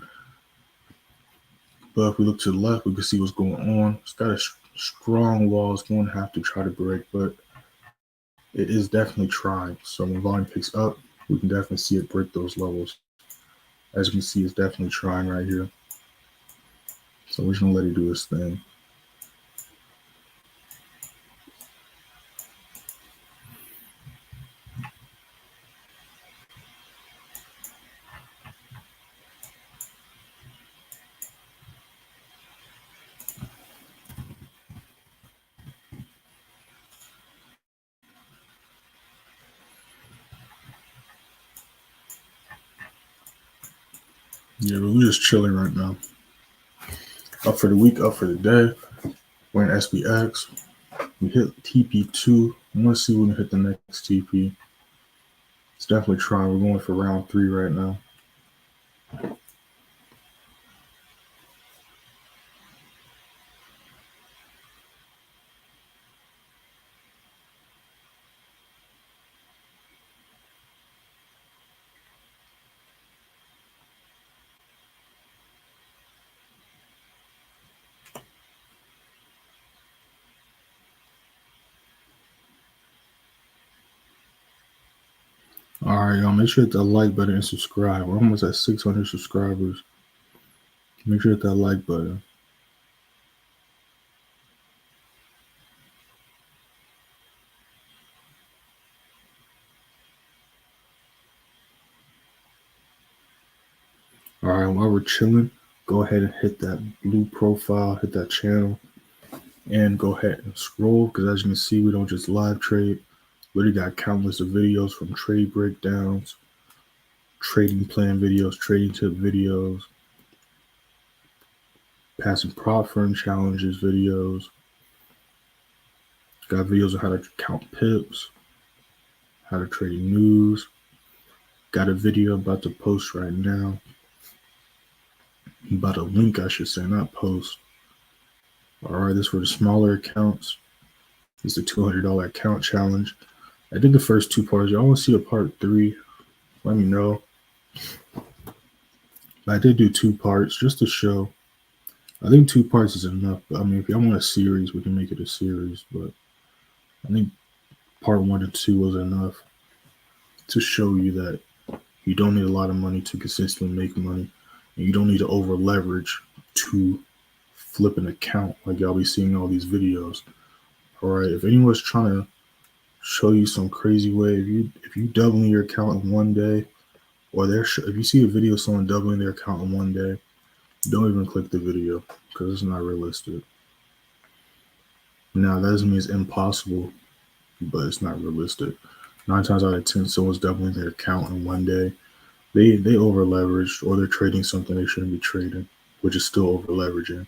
But if we look to the left, we can see what's going on. It's got a strong wall. It's going to have to try to break, but it is definitely trying. So when volume picks up, we can definitely see it break those levels. As you can see, it's definitely trying right here. So we're just going to let it do its thing. Yeah, but we're just chilling right now. Up for the week, up for the day. We're in SPX. We hit TP2. I want to see when we hit the next TP. It's definitely trying. We're going for round 3 right now. All right, y'all. Make sure to hit that like button and subscribe. We're almost at 600 subscribers. Make sure to hit that like button. All right, while we're chilling, go ahead and hit that blue profile, hit that channel, and go ahead and scroll, because as you can see, we don't just live trade. We already got countless of videos, from trade breakdowns, trading plan videos, trading tip videos, passing prop firm challenges videos. Got videos on how to count pips, how to trade news. Got a video about to post right now. About a link, I should say, not post. All right, this is for the smaller accounts. It's the $200 account challenge. I did the first 2 parts. Y'all want to see a part 3? Let me know. I did do 2 parts just to show. I think 2 parts is enough. I mean, if y'all want a series, we can make it a series. But I think part 1 and 2 was enough to show you that you don't need a lot of money to consistently make money. And you don't need to over leverage to flip an account like y'all be seeing all these videos. All right, if anyone's trying to show you some crazy way, if you doubling your account in one day, or if you see a video of someone doubling their account in one day, don't even click the video, because it's not realistic. Now, that doesn't mean it's impossible, but it's not realistic. 9 times out of 10, someone's doubling their account in one day. They over leveraged, or they're trading something they shouldn't be trading, which is still over leveraging.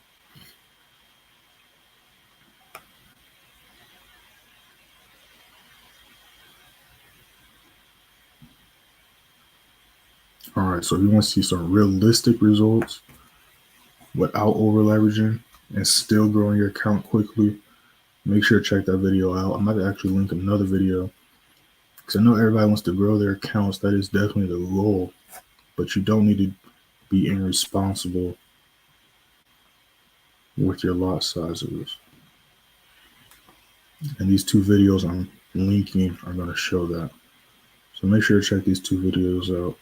All right, so if you want to see some realistic results without over leveraging and still growing your account quickly, make sure to check that video out. I'm about to actually link another video, because I know everybody wants to grow their accounts. That is definitely the goal, but you don't need to be irresponsible with your lot sizes. And these 2 videos I'm linking are going to show that. So make sure to check these 2 videos out.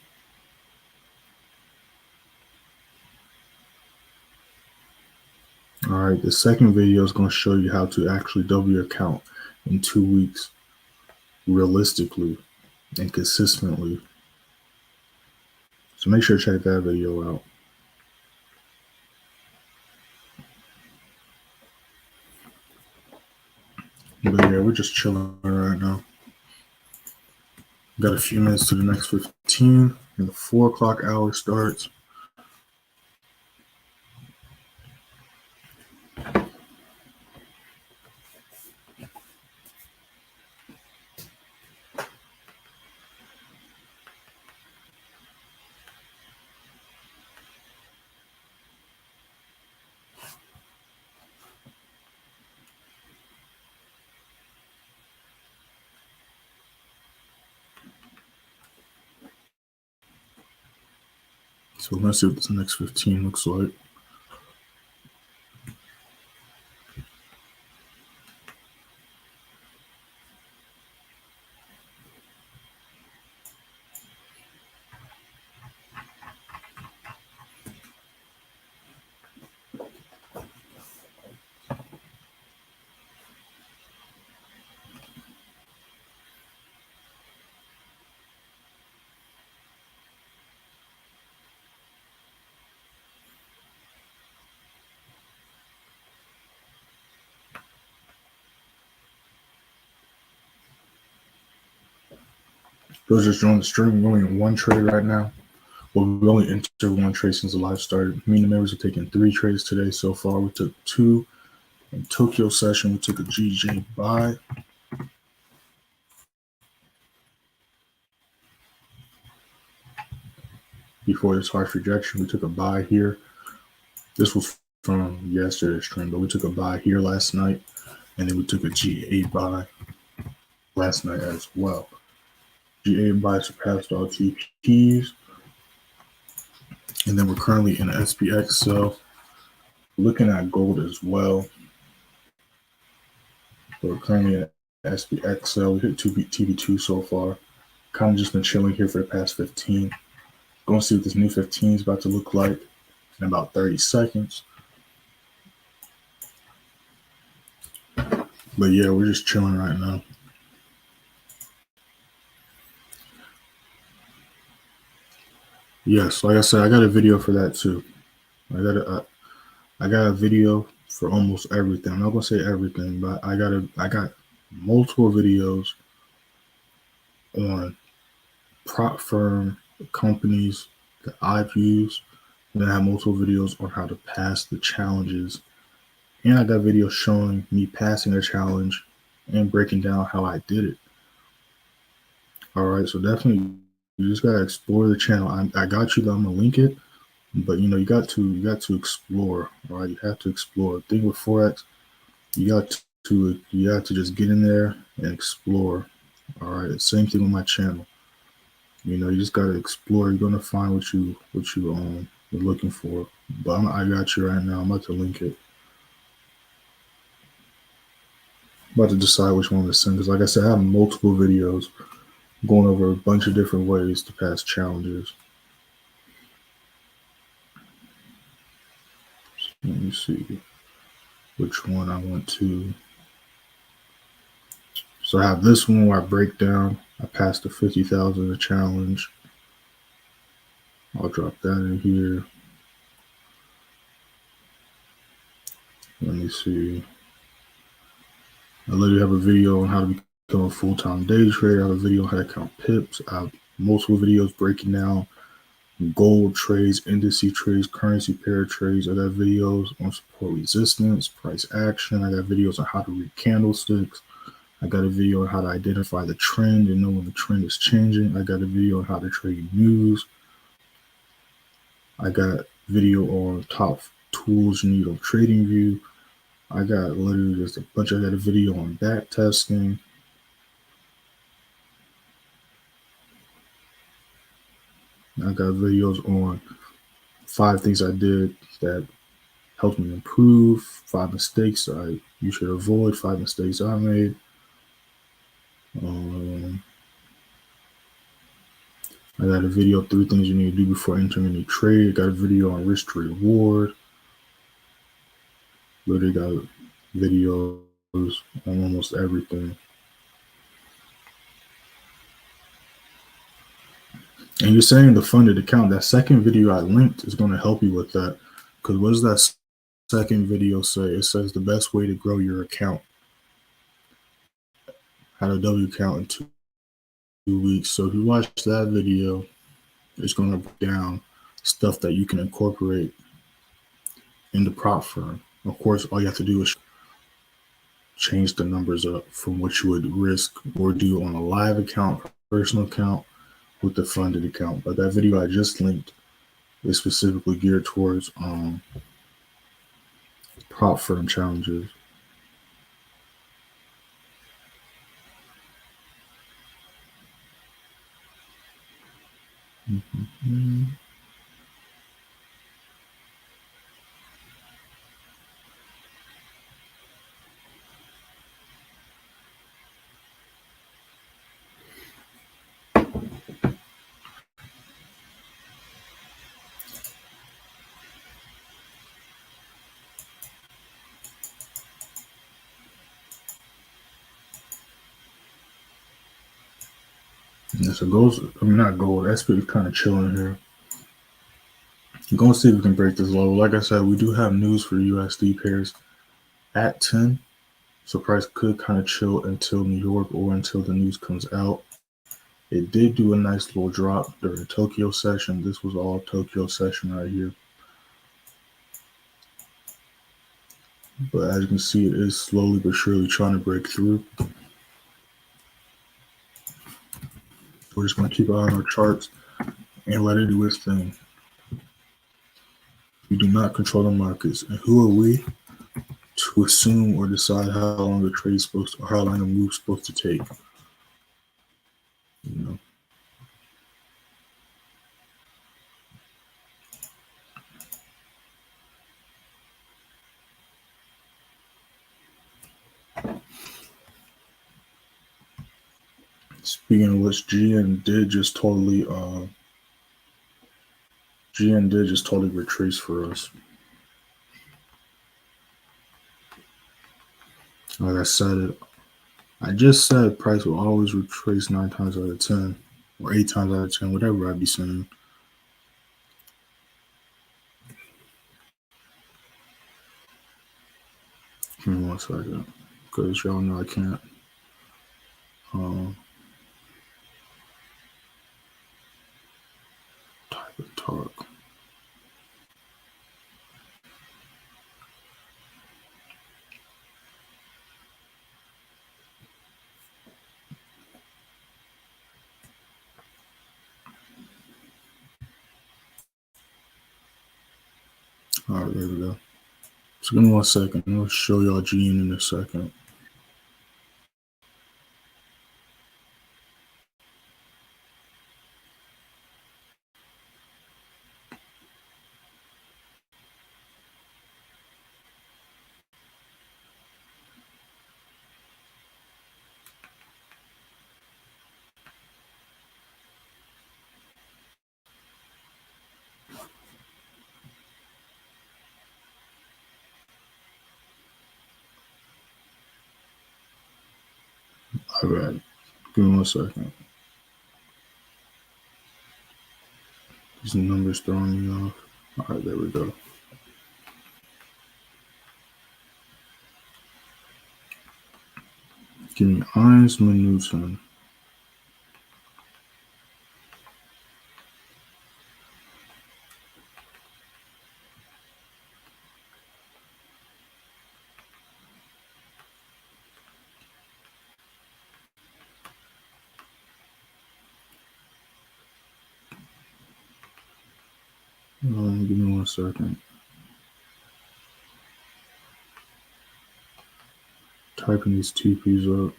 All right, the second video is going to show you how to actually double your account in 2 weeks realistically and consistently. So make sure to check that video out. But yeah, we're just chilling right now. Got a few minutes to the next 15, and the 4 o'clock hour starts. So let's see what this next 15 looks like. Those just joined the stream. We're only in one trade right now. Well, we only entered one trade since the live started. Me and the members are taking 3 trades today so far. We took 2 in Tokyo session. We took a GBPJPY. Before this harsh rejection, we took a buy here. This was from yesterday's stream, but we took a buy here last night, and then we took a GA buy last night as well. GA buy surpassed all TPs, and then we're currently in SPX sell. Looking at gold as well. We're currently at SPX sell. We hit 2 TB2 so far. Kind of just been chilling here for the past 15. Going to see what this new 15 is about to look like in about 30 seconds. But yeah, we're just chilling right now. Yes, like I said, I got a video for that too. I got a video for almost everything. I'm not gonna say everything, but I got multiple videos on prop firm companies that I've used, and I have multiple videos on how to pass the challenges. And I got videos showing me passing a challenge and breaking down how I did it. All right, so definitely you just gotta explore the channel. I got you. I'm gonna link it, but you know you got to explore. All right, you have to explore. The thing with forex, you got to just get in there and explore. All right, same thing with my channel. You know, you just gotta explore. You're gonna find what you you're looking for. But I got you right now. I'm about to link it. I'm about to decide which one to send because, like I said, I have multiple videos going over a bunch of different ways to pass challenges. So let me see which one I want to. So I have this one where I break down. I passed the 50,000 challenge. I'll drop that in here. Let me see. I literally have a video on how to become a full-time day trader. I have a video on how to count pips. I have multiple videos breaking down gold trades, indice trades, currency pair trades. I got videos on support resistance, price action. I got videos on how to read candlesticks. I got a video on how to identify the trend and know when the trend is changing. I got a video on how to trade news. I got video on top tools you need on TradingView. I got literally just a bunch. I got a video on back testing. I got videos on 5 things I did that helped me improve, 5 mistakes you should avoid, 5 mistakes I made. I got a video of 3 things you need to do before entering any trade. I got a video on risk to reward. Literally got videos on almost everything. And you're saying the funded account, that second video I linked is going to help you with that. Because what does that second video say? It says the best way to grow your account. How to double your account in 2 weeks. So if you watch that video, it's going to break down stuff that you can incorporate in the prop firm. Of course, all you have to do is change the numbers up from what you would risk or do on a live account, personal account, with the funded account. But that video I just linked is specifically geared towards prop firm challenges. Yeah, so gold, not gold, SPX is kind of chilling here. Going to see if we can break this level. Like I said, we do have news for USD pairs at 10. So price could kind of chill until New York or until the news comes out. It did do a nice little drop during the Tokyo session. This was all Tokyo session right here. But as you can see, it is slowly but surely trying to break through. We're just going to keep an eye on our charts and let it do its thing. We do not control the markets. And who are we to assume or decide how long a trade is supposed to, or how long a move is supposed to take? You know. Speaking of which, GN did just totally retrace for us. Like I said, I just said price will always retrace 9 times out of 10, or 8 times out of 10, whatever I'd be saying. Give me 1 second, because y'all know I can't. Type and talk. All right, there we go. So give me 1 second. I'll show y'all GN in a second. All right, give me 1 second. These numbers throwing me off. All right, there we go. Give me Irons Newton. Give me 1 second. Typing these TPs up.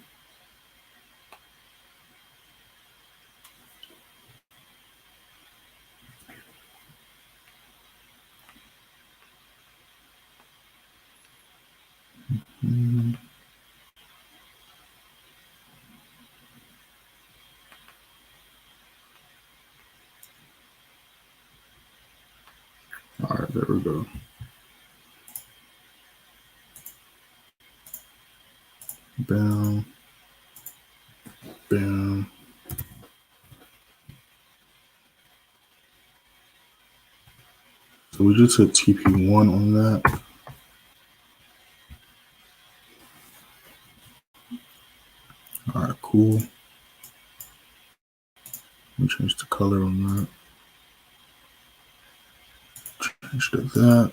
All right, there we go. Bam. Bam. So we just hit TP1 on that. All right, cool. Let me change the color on that. Change to that.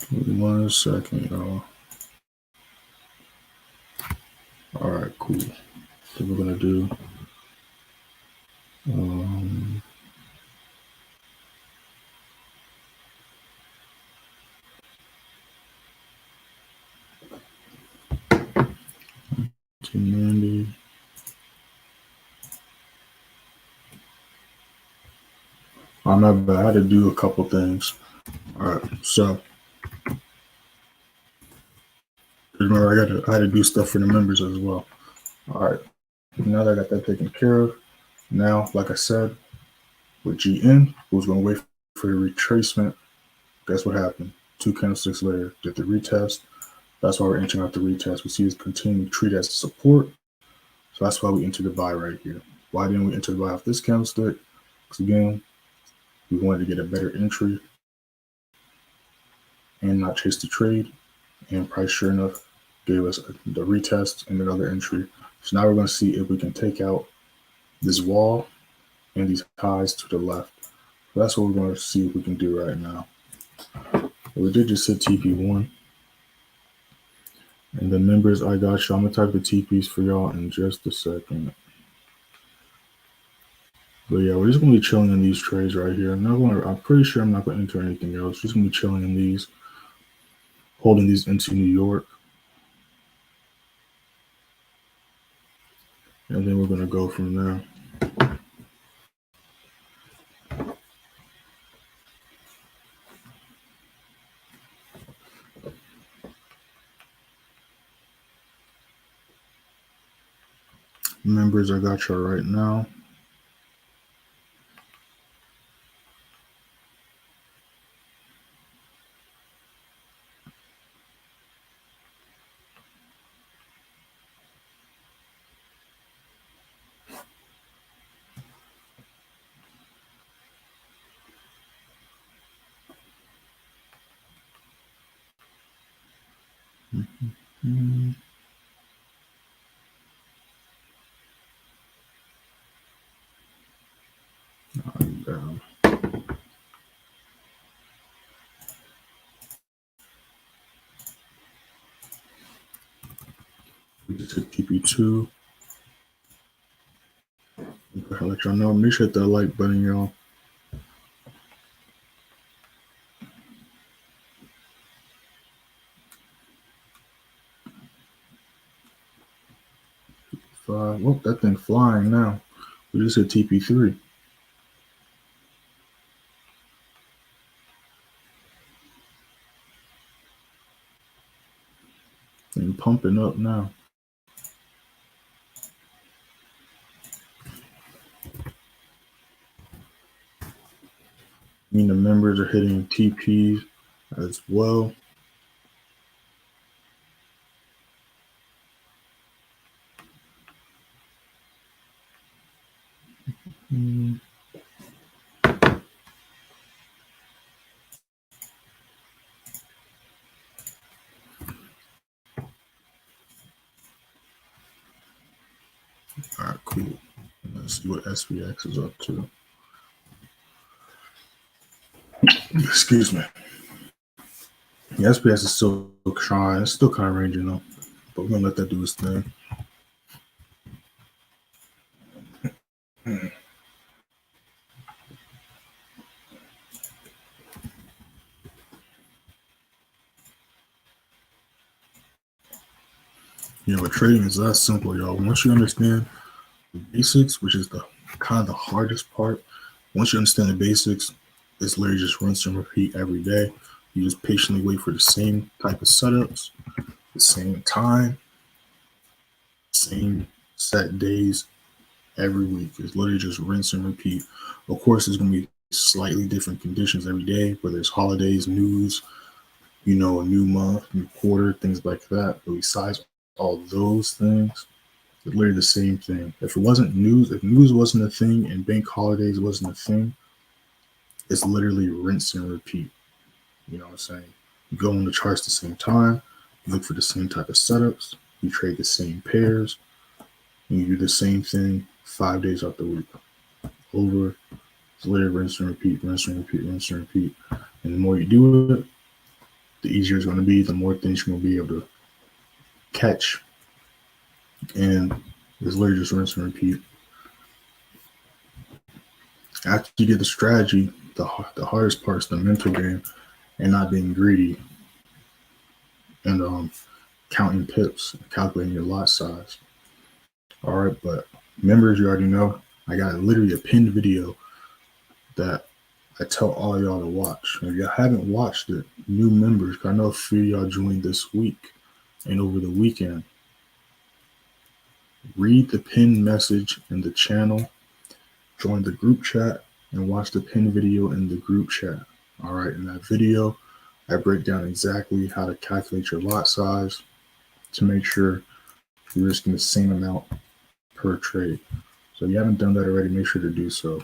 Give me 1 second, y'all. All right, cool. So we're gonna do $290. I'm not bad. I had to do a couple things. All right, so remember I had to do stuff for the members as well. All right, now that I got that taken care of, now like I said, with GN, who's gonna wait for the retracement? Guess what happened? 2 candlesticks later, did the retest. That's why we're entering out the retest. We see it's continuing to treat as support. So that's why we entered the buy right here. Why didn't we enter the buy off this candlestick? Because again, we wanted to get a better entry and not chase the trade. And price, sure enough, gave us the retest and another entry. So now we're going to see if we can take out this wall and these highs to the left. So that's what we're going to see if we can do right now. We did just hit TP1. And the members, I got you. I'm going to type the TPs for y'all in just a second. But yeah, we're just going to be chilling in these trades right here. I'm pretty sure I'm not going to enter anything else. Just going to be chilling in these, holding these into New York. And then we're going to go from there. Members, I got y'all right now. Down. We just hit TP2. I'll let y'all know. Make sure to hit that like button, y'all. Oh, that thing flying now. We just hit TP3. And pumping up now. I mean, the members are hitting TPs as well. All right, cool. Let's see what SPX is up to. Excuse me. The SPX is still trying. It's still kind of ranging though, but we're gonna let that do its thing. You know, trading is that simple, y'all. Once you understand the basics, which is the kind of the hardest part, once you understand the basics, it's literally just rinse and repeat every day. You just patiently wait for the same type of setups, the same time, same set days every week. It's literally just rinse and repeat. Of course, there's going to be slightly different conditions every day, whether it's holidays, news, you know, a new month, new quarter, things like that. But besides all those things, it's literally the same thing. If it wasn't news, if news wasn't a thing and bank holidays wasn't a thing, it's literally rinse and repeat. You know what I'm saying? You go on the charts at the same time, you look for the same type of setups, you trade the same pairs, and you do the same thing 5 days out the week. Over, it's literally rinse and repeat, rinse and repeat, rinse and repeat. And the more you do it, the easier it's going to be, the more things you're going to be able to catch. And it's literally just rinse and repeat. After you get the strategy, the hardest part is the mental game and not being greedy and counting pips, calculating your lot size. All right, but members, you already know, I got literally a pinned video that I tell all y'all to watch. If y'all haven't watched it, new members, because I know a few of y'all joined this week and over the weekend, read the pinned message in the channel, join the group chat, and watch the pinned video in the group chat. All right, in that video, I break down exactly how to calculate your lot size to make sure you're risking the same amount per trade. So if you haven't done that already, make sure to do so.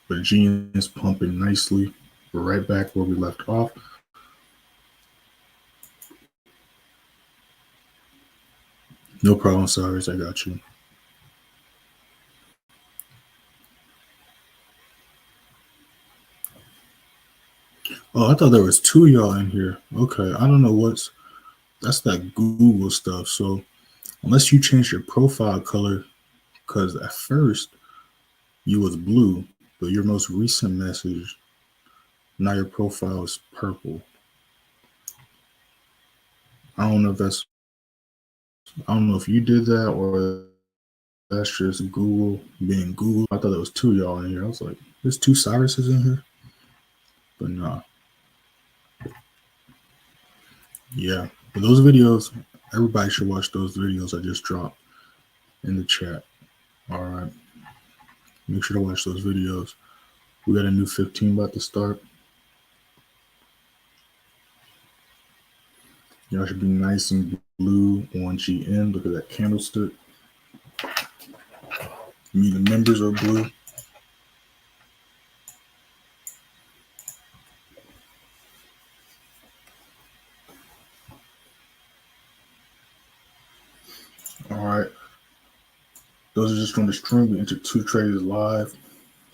But G is pumping nicely. We're right back where we left off. No problem, Cyrus. I got you. Oh, I thought there was two of y'all in here. Okay, I don't know that's that Google stuff. So unless you change your profile color, because at first you was blue, but your most recent message, now your profile is purple. I don't know if you did that or that's just Google being Google. I thought there was two of y'all in here. I was like, there's two Cyruses in here? But nah. Yeah. But those videos, everybody should watch those videos I just dropped in the chat. All right. Make sure to watch those videos. We got a new 15 about to start. Y'all should be nice and blue on GN. Look at that candlestick. Me, the members are blue. All right. Those are just from the stream. We entered 2 trades live.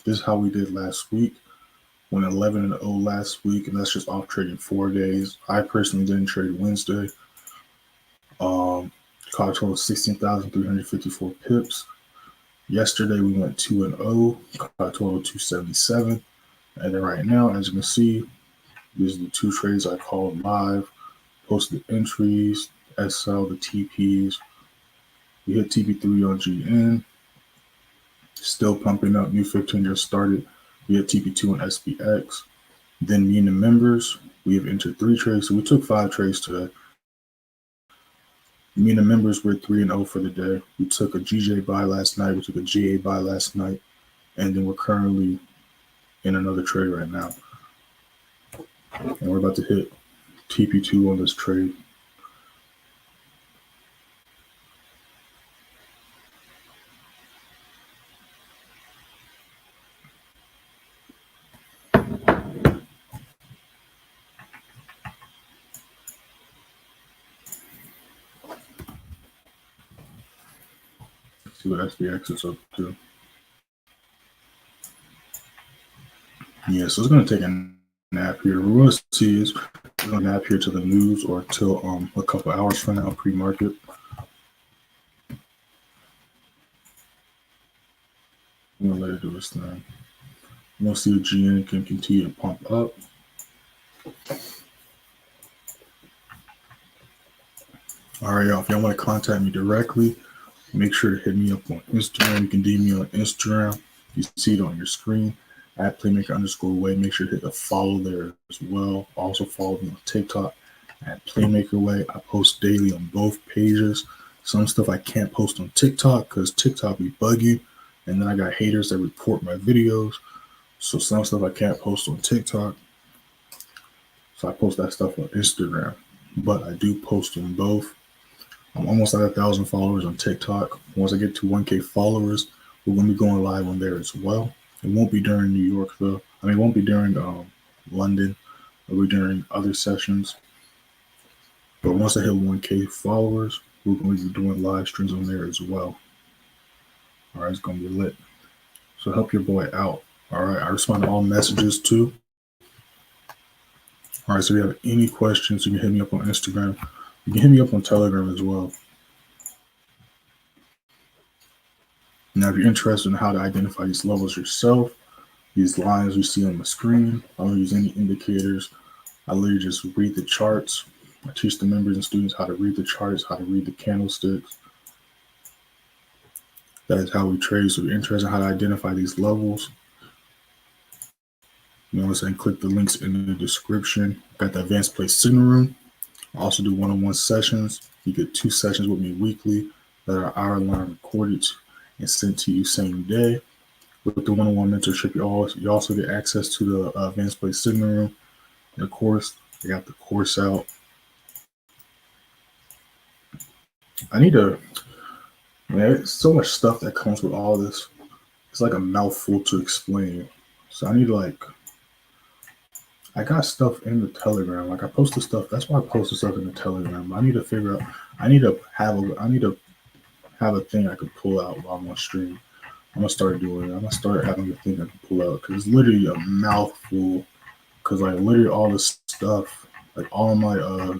This is how we did last week. Went 11-0 last week, and that's just off trading 4 days. I personally didn't trade Wednesday. Caught a total of 16,354 pips. Yesterday we went 2-0, caught a total of 277. And then right now, as you can see, these are the 2 trades I called live. Posted the entries, SL, the TPs. We hit TP3 on GN. Still pumping up. New 15 just started. We had TP2 on SPX. Then me and the members, we have entered 3 trades. So we took 5 trades today. Me and the members were 3-0 for the day. We took a GJ buy last night. We took a GA buy last night. And then we're currently in another trade right now. And we're about to hit TP2 on this trade. See what SPX is up to. Yeah, so it's going to take a nap here. We're going to see is we're going to nap here to the news or till a couple hours from now pre-market. I'm going to let it do its thing. We'll see if GN can continue to pump up. All right, y'all. If y'all want to contact me directly, make sure to hit me up on Instagram. You can DM me on Instagram. You see it on your screen at Playmaker_Way. Make sure to hit the follow there as well. Also follow me on TikTok at PlaymakerWay. I post daily on both pages. Some stuff I can't post on TikTok because TikTok be buggy, and then I got haters that report my videos. So some stuff I can't post on TikTok. So I post that stuff on Instagram, but I do post on both. I'm almost at 1,000 followers on TikTok. Once I get to 1K followers, we're going to be going live on there as well. It won't be during New York, though. I mean, it won't be during London. It'll be during other sessions. But once I hit 1K followers, we're going to be doing live streams on there as well. All right, it's going to be lit. So help your boy out. All right, I respond to all messages too. All right, so if you have any questions, you can hit me up on Instagram. You can hit me up on Telegram as well. Now, if you're interested in how to identify these levels yourself, these lines you see on the screen, I don't use any indicators. I literally just read the charts. I teach the members and students how to read the charts, how to read the candlesticks. That is how we trade. So if you're interested in how to identify these levels, you know what I'm saying, click the links in the description. Got the advanced play signal room. I also do one-on-one sessions. You get 2 sessions with me weekly that are hour-long recorded and sent to you same day. With the one-on-one mentorship, you also get access to the advanced play signal room. And of course, I got the course out. I need to, man, there's so much stuff that comes with all this. It's like a mouthful to explain. So I need to I got stuff in the Telegram. Like I posted stuff. That's why I posted stuff in the Telegram. I need to figure out. I need to have a thing I could pull out while I'm on stream. I'm gonna start doing it. I'm gonna start having a thing I can pull out because it's literally a mouthful. Because like literally all this stuff, like all my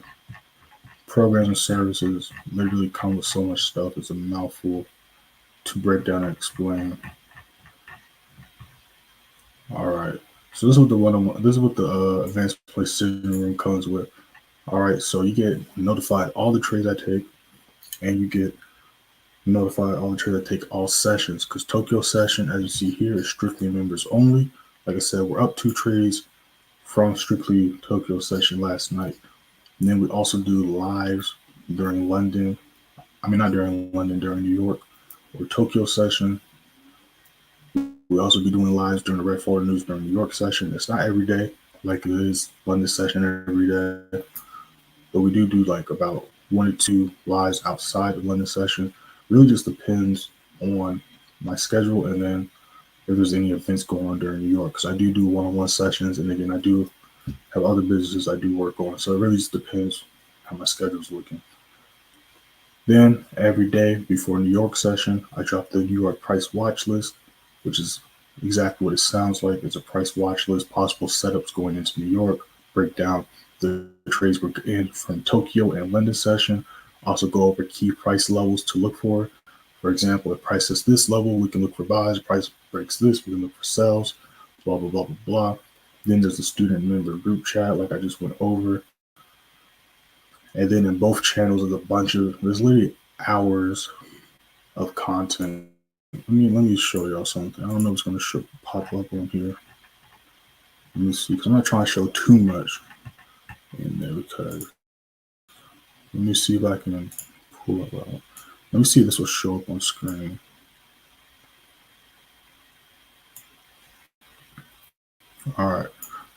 programs and services, literally come with so much stuff. It's a mouthful to break down and explain. All right. So this is what the one-on-one. This is what the advanced play signal room comes with. All right. So you get notified all the trades I take, and you get notified all the trades I take all sessions. Because Tokyo session, as you see here, is strictly members only. Like I said, we're up 2 trades from strictly Tokyo session last night. And then we also do lives during London. I mean, not during London, during New York or Tokyo session. We also be doing lives during the Red Florida News during New York session. It's not every day like it is London session every day, but we do like about 1 or 2 lives outside of London session. Really just depends on my schedule and then if there's any events going on during New York, because I do one-on-one sessions, and again, I do have other businesses I do work on. So it really just depends how my schedule is looking. Then every day before New York session, I drop the New York price watch list, which is exactly what it sounds like. It's a price watch list, possible setups going into New York, break down the trades we're in from Tokyo and London session, also go over key price levels to look for. For example, if price is this level, we can look for buys. If price breaks this, we can look for sells, blah, blah, blah, blah, blah. Then there's the student member group chat, like I just went over. And then in both channels, there's literally hours of content. Let me show y'all something. I don't know if it's going to pop up on here. Let me see, because I'm not trying to show too much in there because let me see if I can pull it out. Let me see if this will show up on screen. All right.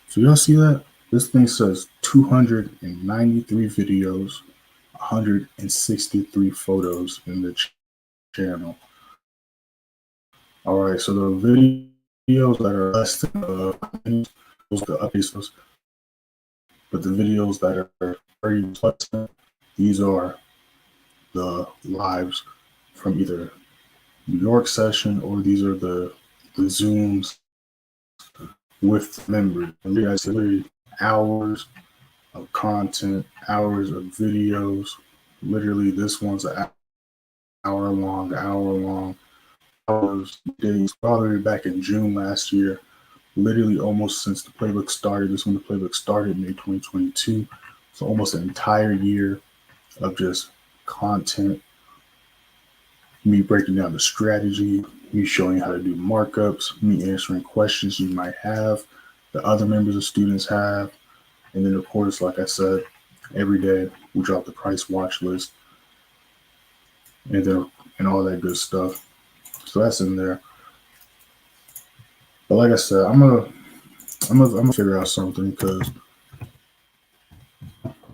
So y'all see that? This thing says 293 videos, 163 photos in the channel. All right. So the videos that are less than those are the updates, but the videos that are 30 plus, these are the lives from either New York session or these are the Zooms with members. And you guys literally hours of content, hours of videos. Literally, this one's an hour long, hours, days, probably back in June last year. Literally almost since the playbook started. This is when the playbook started, May 2022. So almost an entire year of just content, me breaking down the strategy, me showing how to do markups, me answering questions you might have, the other members of students have. And then, of course, like I said, every day we drop the price watch list and all that good stuff. So that's in there. But like I said, I'm gonna figure out something because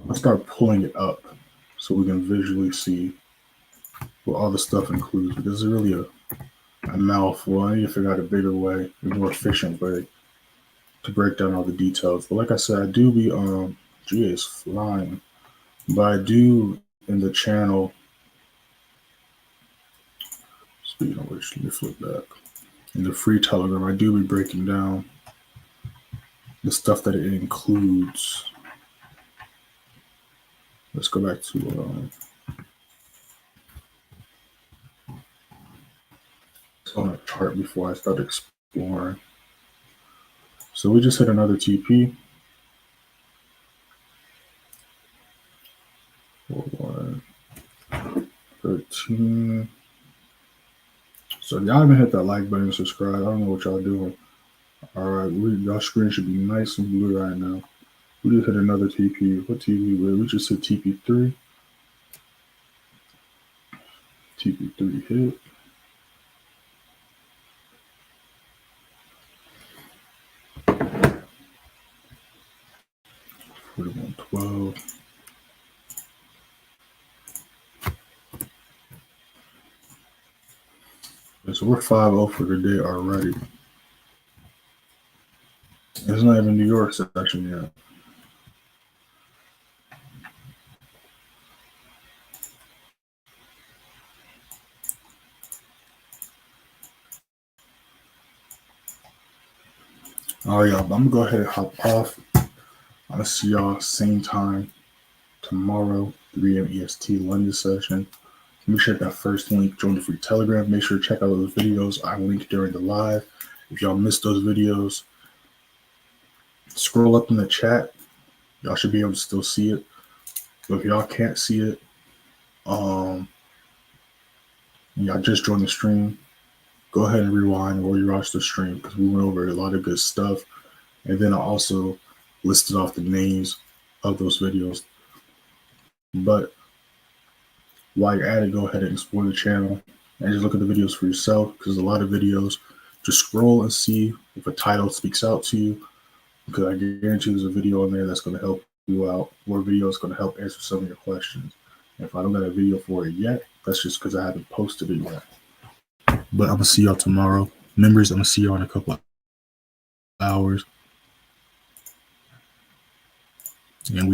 I'll start pulling it up so we can visually see what all the stuff includes. Because it's really a mouthful. I need to figure out a bigger way, a more efficient way to break down all the details. But like I said, I do be GA is flying. But I do in the channel. Speaking of which, let me flip back. In the free Telegram, I do be breaking down the stuff that it includes. Let's go back to on a chart before I start exploring. So we just hit another TP. 13. So y'all haven't hit that like button and subscribe. I don't know what y'all doing. All right, y'all screen should be nice and blue right now. We just hit another TP. What TP? We just hit TP3. TP3 hit. 41.12. So we're 5-0 for the day already. It's not even New York session yet. All right, y'all. I'm gonna go ahead and hop off. I'm gonna see y'all same time tomorrow, 3 a.m. EST London session. Make sure that first link, join the free Telegram. Make sure to check out those videos I linked during the live. If y'all missed those videos, scroll up in the chat. Y'all should be able to still see it. But if y'all can't see it, y'all just joined the stream, go ahead and rewind or you watch the stream because we went over a lot of good stuff. And then I also listed off the names of those videos. But while you're at it, go ahead and explore the channel and just look at the videos for yourself because a lot of videos, just scroll and see if a title speaks out to you because I guarantee there's a video in there that's going to help you out or a video that's going to help answer some of your questions. And if I don't got a video for it yet, that's just because I haven't posted it yet. But I'm going to see y'all tomorrow. Members, I'm going to see y'all in a couple of hours. And we